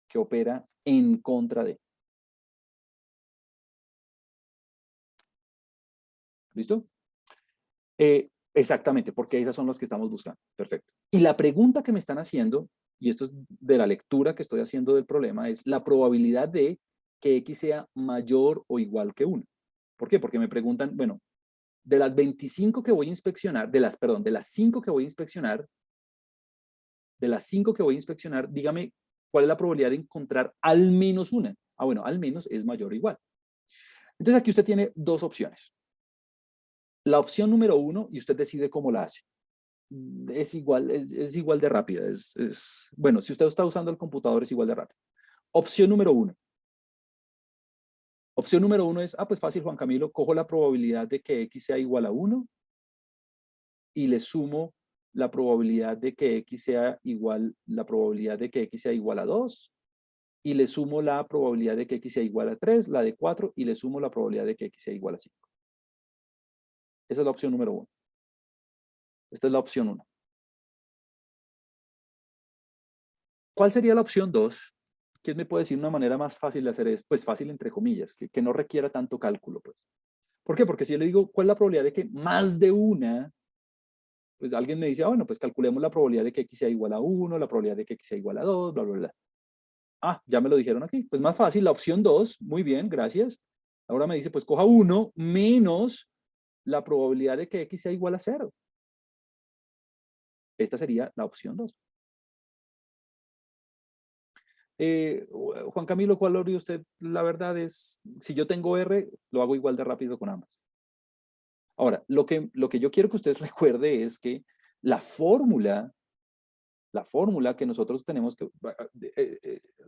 que opera en contra de. ¿Listo? Exactamente, porque esas son las que estamos buscando. Perfecto. Y la pregunta que me están haciendo, y esto es de la lectura que estoy haciendo del problema, es la probabilidad de que X sea mayor o igual que 1. ¿Por qué? Porque me preguntan, bueno, de las 25 que voy a inspeccionar, perdón, de las 5 que voy a inspeccionar, dígame cuál es la probabilidad de encontrar al menos una. Ah, bueno, al menos es mayor o igual. Entonces aquí usted tiene dos opciones. La opción número 1, y usted decide cómo la hace. Es igual de rápida. Bueno, si usted está usando el computador es igual de rápido. Opción número 1. Opción número 1 es, pues fácil, Juan Camilo, cojo la probabilidad de que X sea igual a 1 y le sumo la probabilidad de que X sea igual, la probabilidad de que X sea igual a 2 y le sumo la probabilidad de que X sea igual a 3, la de 4 y le sumo la probabilidad de que X sea igual a 5. Esa es la opción número 1. Esta es la opción 1. ¿Cuál sería la opción 2? ¿Quién me puede decir una manera más fácil de hacer esto? Pues fácil entre comillas, que no requiera tanto cálculo, pues. ¿Por qué? Porque si yo le digo, ¿cuál es la probabilidad de que más de una? Pues alguien me dice, bueno, pues calculemos la probabilidad de que X sea igual a 1, la probabilidad de que X sea igual a 2, bla, bla, bla. Ya me lo dijeron aquí. Pues más fácil, la opción 2, muy bien, gracias. Ahora me dice, pues coja 1 menos la probabilidad de que X sea igual a 0. Esta sería la opción 2. Juan Camilo, ¿cuál haría usted? La verdad es, si yo tengo R, lo hago igual de rápido con ambas. Ahora, lo que yo quiero que usted recuerde es que la fórmula que nosotros tenemos que,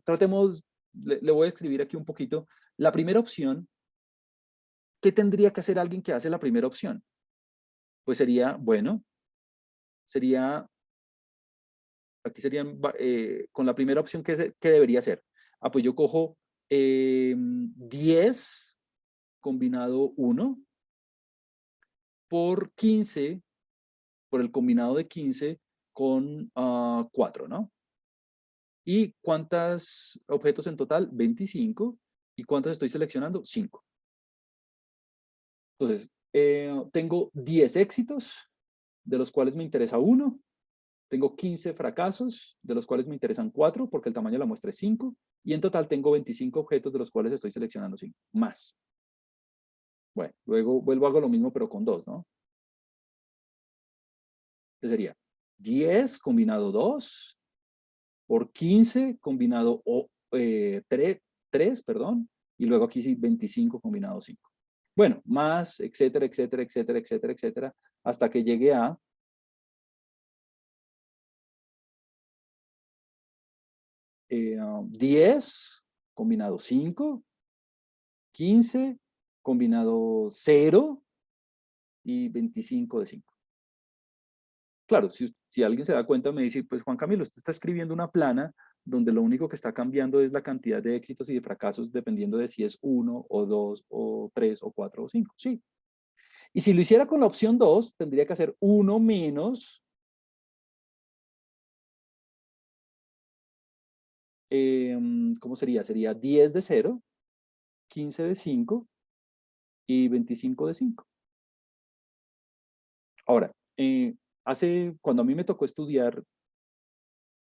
tratemos, le voy a escribir aquí un poquito. La primera opción, ¿qué tendría que hacer alguien que hace la primera opción? Pues sería, bueno, aquí serían, con la primera opción, ¿qué debería hacer? Pues yo cojo 10 combinado 1 por 15, por el combinado de 15 con 4, ¿no? ¿Y cuántos objetos en total? 25. ¿Y cuántos estoy seleccionando? 5. Entonces, tengo 10 éxitos, de los cuales me interesa 1. Tengo 15 fracasos, de los cuales me interesan 4, porque el tamaño de la muestra es 5. Y en total tengo 25 objetos, de los cuales estoy seleccionando 5. Más. Bueno, luego vuelvo a hago lo mismo, pero con 2, ¿no? Entonces sería 10 combinado 2 por 15 combinado 3, perdón, y luego aquí sí 25 combinado 5. Bueno, más, etcétera, etcétera, etcétera, etcétera, etcétera, hasta que llegue a 10 combinado 5, 15 combinado 0 y 25 de 5. Claro, si alguien se da cuenta, me dice, pues Juan Camilo, usted está escribiendo una plana donde lo único que está cambiando es la cantidad de éxitos y de fracasos dependiendo de si es 1 o 2 o 3 o 4 o 5. Sí. Y si lo hiciera con la opción 2, tendría que hacer 1 menos, ¿cómo sería? Sería 10 de 0, 15 de 5 y 25 de 5. Ahora, cuando a mí me tocó estudiar,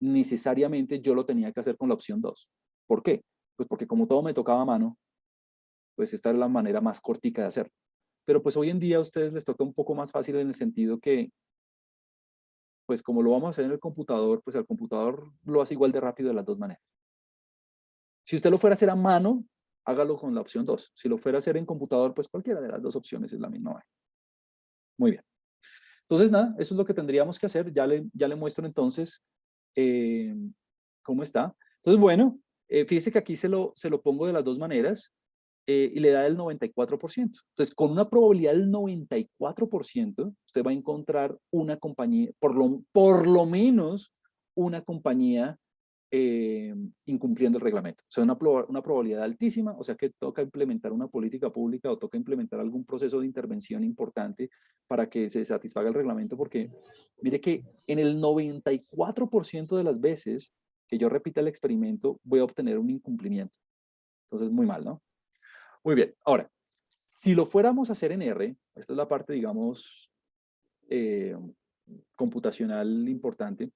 necesariamente yo lo tenía que hacer con la opción 2. ¿Por qué? Pues porque como todo me tocaba a mano, pues esta es la manera más cortica de hacerlo. Pero pues hoy en día a ustedes les toca un poco más fácil en el sentido que, pues como lo vamos a hacer en el computador, pues el computador lo hace igual de rápido de las dos maneras. Si usted lo fuera a hacer a mano, hágalo con la opción 2. Si lo fuera a hacer en computador, pues cualquiera de las dos opciones es la misma. Muy bien. Entonces, nada, eso es lo que tendríamos que hacer. Ya le muestro entonces eh, cómo está. Entonces, bueno, fíjese que aquí se lo pongo de las dos maneras y le da el 94%. Entonces, con una probabilidad del 94%, usted va a encontrar una compañía, por lo menos una compañía incumpliendo el reglamento. O sea, una probabilidad altísima, o sea que toca implementar una política pública o toca implementar algún proceso de intervención importante para que se satisfaga el reglamento, porque mire que en el 94% de las veces que yo repita el experimento voy a obtener un incumplimiento. Entonces, muy mal, ¿no? Muy bien. Ahora, si lo fuéramos a hacer en R, esta es la parte, digamos, eh, computacional importante,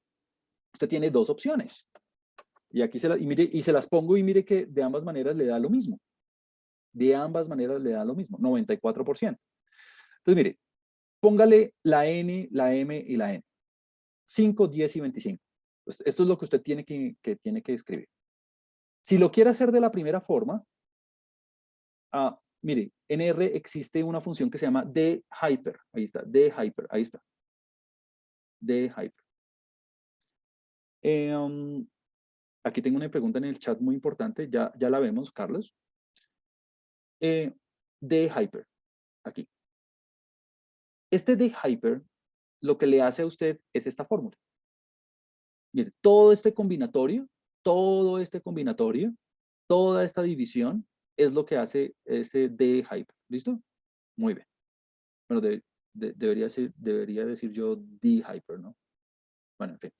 usted tiene dos opciones. Y aquí mire, y se las pongo y mire que de ambas maneras le da lo mismo. De ambas maneras le da lo mismo, 94%. Entonces, mire, póngale la N, la M y la N. 5, 10 y 25. Esto es lo que usted tiene que escribir. Si lo quiere hacer de la primera forma, mire, en R existe una función que se llama dhyper. Ahí está, dhyper, ahí está. Dhyper. Aquí tengo una pregunta en el chat muy importante, ya la vemos, Carlos. Dhyper, aquí. Este dhyper lo que le hace a usted es esta fórmula. Mire, todo este combinatorio, toda esta división es lo que hace este dhyper. ¿Listo? Muy bien. Bueno, debería decir yo dhyper, ¿no? Bueno, en fin.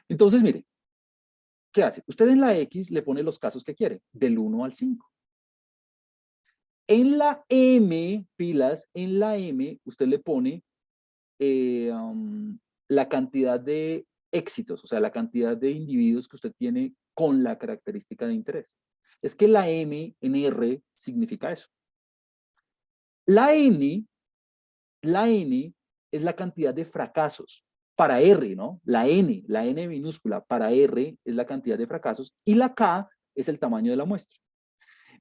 Entonces, mire, ¿qué hace? Usted en la X le pone los casos que quiere, del 1 al 5. En la M, pilas, en la M, usted le pone la cantidad de éxitos, o sea, la cantidad de individuos que usted tiene con la característica de interés. Es que la M en R significa eso. La N es la cantidad de fracasos para R, ¿no? La N minúscula para R es la cantidad de fracasos y la K es el tamaño de la muestra.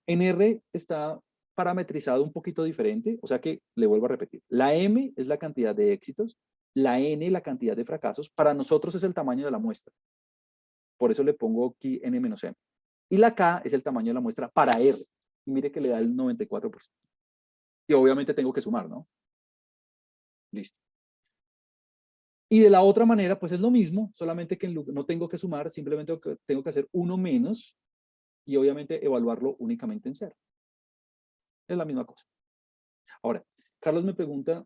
En R está parametrizado un poquito diferente, o sea que le vuelvo a repetir. La M es la cantidad de éxitos, la N la cantidad de fracasos, para nosotros es el tamaño de la muestra. Por eso le pongo aquí N-M. Y la K es el tamaño de la muestra para R. Y mire que le da el 94%. Y obviamente tengo que sumar, ¿no? Listo. Y de la otra manera, pues es lo mismo, solamente que no tengo que sumar, simplemente tengo que hacer uno menos y obviamente evaluarlo únicamente en cero. Es la misma cosa. Ahora, Carlos me pregunta,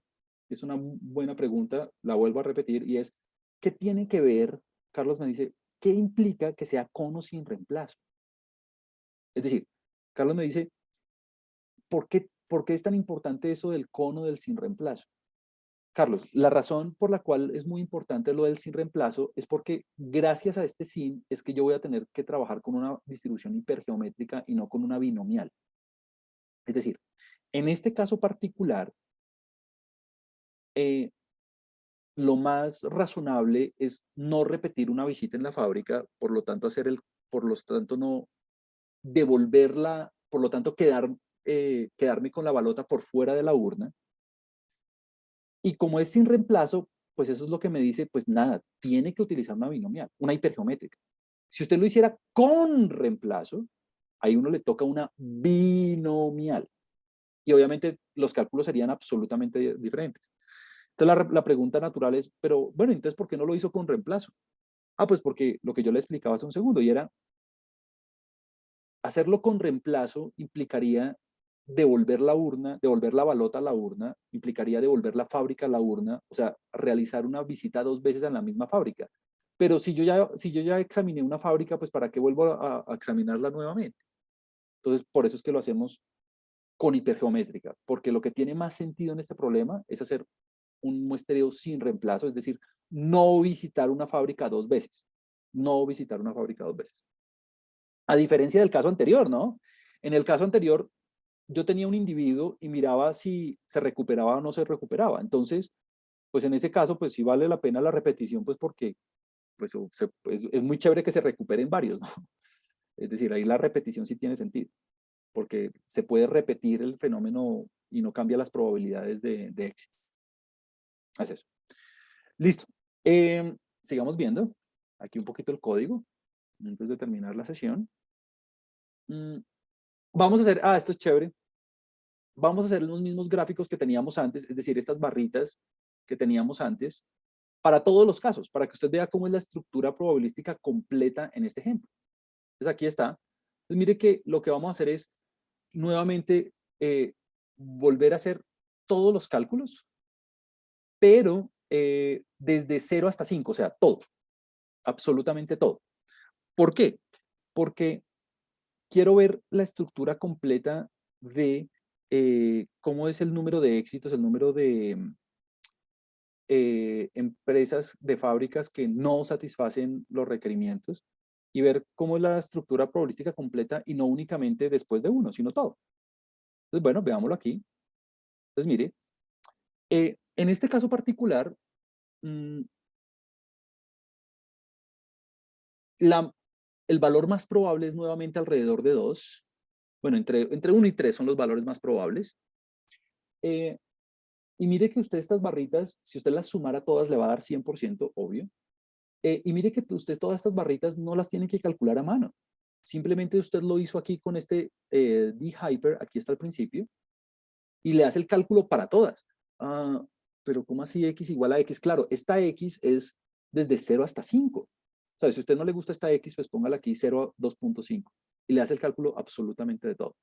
es una buena pregunta, la vuelvo a repetir, y es, ¿qué tiene que ver? Carlos me dice, ¿qué implica que sea cono sin reemplazo? Es decir, Carlos me dice, ¿por qué es tan importante eso del cono del sin reemplazo? Carlos, la razón por la cual es muy importante lo del sin reemplazo es porque gracias a este sin es que yo voy a tener que trabajar con una distribución hipergeométrica y no con una binomial. Es decir, en este caso particular, lo más razonable es no repetir una visita en la fábrica, por lo tanto por lo tanto no devolverla, por lo tanto quedarme con la balota por fuera de la urna. Y como es sin reemplazo, pues eso es lo que me dice, pues nada, tiene que utilizar una binomial, una hipergeométrica. Si usted lo hiciera con reemplazo, ahí uno le toca una binomial. Y obviamente los cálculos serían absolutamente diferentes. Entonces la pregunta natural es, pero bueno, entonces ¿por qué no lo hizo con reemplazo? Ah, pues porque lo que yo le explicaba hace un segundo, y era, hacerlo con reemplazo implicaría devolver la urna, devolver la balota a la urna, implicaría devolver la fábrica a la urna, o sea, realizar una visita 2 veces en la misma fábrica. Pero si yo ya examiné una fábrica, pues ¿para qué vuelvo a examinarla nuevamente? Entonces, por eso es que lo hacemos con hipergeométrica, porque lo que tiene más sentido en este problema es hacer un muestreo sin reemplazo, es decir, no visitar una fábrica 2 veces. No visitar una fábrica 2 veces. A diferencia del caso anterior, ¿no? En el caso anterior, yo tenía un individuo y miraba si se recuperaba o no se recuperaba. Entonces, pues en ese caso, pues sí vale la pena la repetición, pues porque pues, es muy chévere que se recuperen varios, ¿no? Es decir, ahí la repetición sí tiene sentido, porque se puede repetir el fenómeno y no cambia las probabilidades de éxito. Es eso. Listo. Sigamos viendo aquí un poquito el código antes de terminar la sesión. Vamos a hacer, esto es chévere. Vamos a hacer los mismos gráficos que teníamos antes, es decir, estas barritas que teníamos antes, para todos los casos, para que usted vea cómo es la estructura probabilística completa en este ejemplo. Entonces aquí está. Entonces mire que lo que vamos a hacer es nuevamente volver a hacer todos los cálculos, pero desde 0 hasta 5, o sea, todo, absolutamente todo. ¿Por qué? Porque quiero ver la estructura completa de cómo es el número de éxitos, el número de empresas, de fábricas que no satisfacen los requerimientos y ver cómo es la estructura probabilística completa y no únicamente después de uno, sino todo. Entonces, bueno, veámoslo aquí. Entonces, mire, en este caso particular, mmm, el valor más probable es nuevamente alrededor de 2. Bueno, entre 1 y 3 son los valores más probables. Y mire que usted estas barritas, si usted las sumara todas, le va a dar 100%, obvio. Y mire que usted todas estas barritas no las tiene que calcular a mano. Simplemente usted lo hizo aquí con este D-hyper, aquí está al principio, y le hace el cálculo para todas. Pero ¿cómo así x igual a x? Claro, esta x es desde 0 hasta 5. O sea, si a usted no le gusta esta x, pues póngala aquí 0 a 2.5 y le hace el cálculo absolutamente de todo.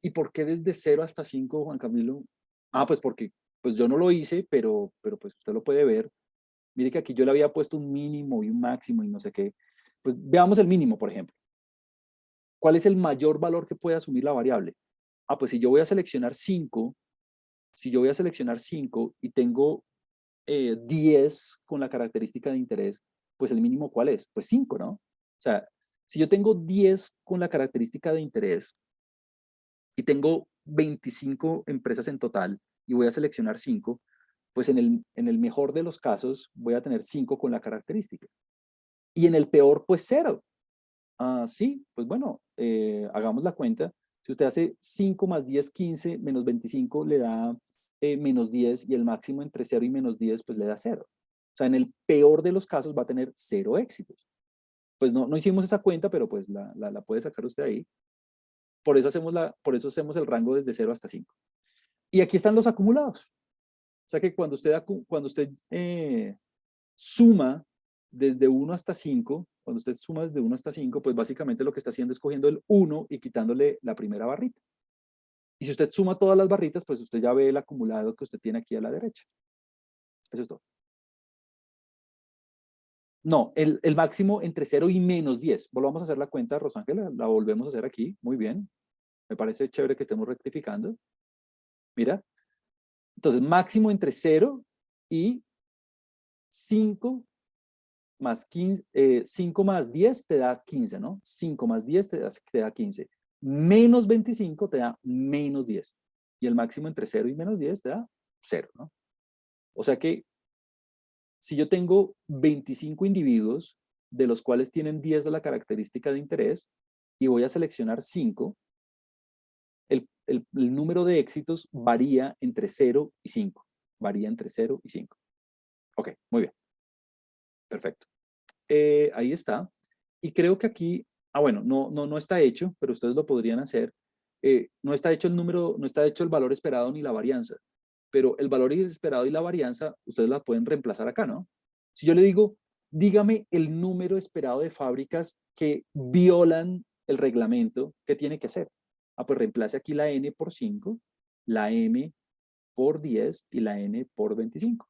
¿Y por qué desde 0 hasta 5, Juan Camilo? Pues porque pues yo no lo hice, pero pues usted lo puede ver. Mire que aquí yo le había puesto un mínimo y un máximo y no sé qué. Pues veamos el mínimo, por ejemplo. ¿Cuál es el mayor valor que puede asumir la variable? Pues si yo voy a seleccionar 5, si yo voy a seleccionar 5 y tengo 10 con la característica de interés, pues el mínimo ¿cuál es? Pues 5, ¿no? O sea, si yo tengo 10 con la característica de interés y tengo 25 empresas en total y voy a seleccionar 5, pues en el mejor de los casos voy a tener 5 con la característica. Y en el peor, pues 0. Sí, pues bueno, hagamos la cuenta. Si usted hace 5 más 10, 15, menos 25 le da menos 10 y el máximo entre 0 y menos 10 pues le da 0. O sea, en el peor de los casos va a tener 0 éxitos. Pues no hicimos esa cuenta, pero pues la puede sacar usted ahí. Por eso hacemos el rango desde 0 hasta 5. Y aquí están los acumulados. O sea que cuando usted suma desde 1 hasta 5, cuando usted suma desde 1 hasta 5, pues básicamente lo que está haciendo es cogiendo el 1 y quitándole la primera barrita. Y si usted suma todas las barritas, pues usted ya ve el acumulado que usted tiene aquí a la derecha. Eso es todo. No, el máximo entre 0 y menos 10. Volvamos a hacer la cuenta, Rosángela, la volvemos a hacer aquí. Muy bien. Me parece chévere que estemos rectificando. Mira. Entonces, máximo entre 0 y 5 más 15, 5 más 10 te da 15, ¿no? 5 más 10 te da 15. Menos 25 te da menos 10. Y el máximo entre 0 y menos 10 te da 0, ¿no? O sea que si yo tengo 25 individuos, de los cuales tienen 10 de la característica de interés, y voy a seleccionar 5, el número de éxitos varía entre 0 y 5. Varía entre 0 y 5. Ok, muy bien. Perfecto. Ahí está. Y creo que aquí, bueno, no está hecho, pero ustedes lo podrían hacer. No está hecho el número, no está hecho el valor esperado ni la varianza, pero el valor esperado y la varianza, ustedes la pueden reemplazar acá, ¿no? Si yo le digo, dígame el número esperado de fábricas que violan el reglamento, ¿qué tiene que hacer? Pues reemplace aquí la N por 5, la M por 10 y la N por 25.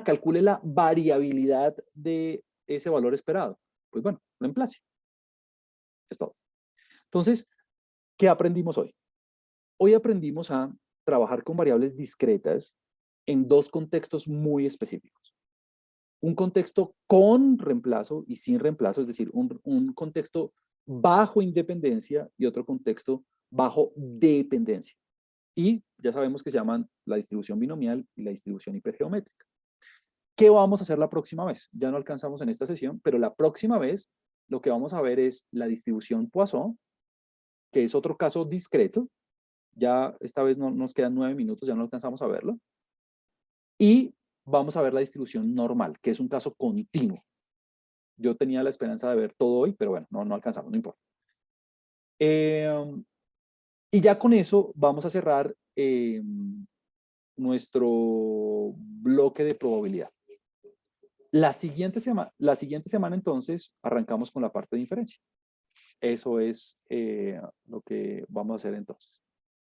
Calcule la variabilidad de ese valor esperado. Pues bueno, reemplace. Es todo. Entonces, ¿qué aprendimos hoy? Hoy aprendimos a trabajar con variables discretas en dos contextos muy específicos. Un contexto con reemplazo y sin reemplazo, es decir, un contexto bajo independencia y otro contexto bajo dependencia. Y ya sabemos que se llaman la distribución binomial y la distribución hipergeométrica. ¿Qué vamos a hacer la próxima vez? Ya no alcanzamos en esta sesión, pero la próxima vez lo que vamos a ver es la distribución Poisson, que es otro caso discreto. Ya esta vez no nos quedan 9 minutos, ya no alcanzamos a verlo. Y vamos a ver la distribución normal, que es un caso continuo. Yo tenía la esperanza de ver todo hoy, pero bueno, no alcanzamos, no importa. Y ya con eso vamos a cerrar nuestro bloque de probabilidad. La siguiente semana entonces arrancamos con la parte de inferencia. Eso es lo que vamos a hacer entonces.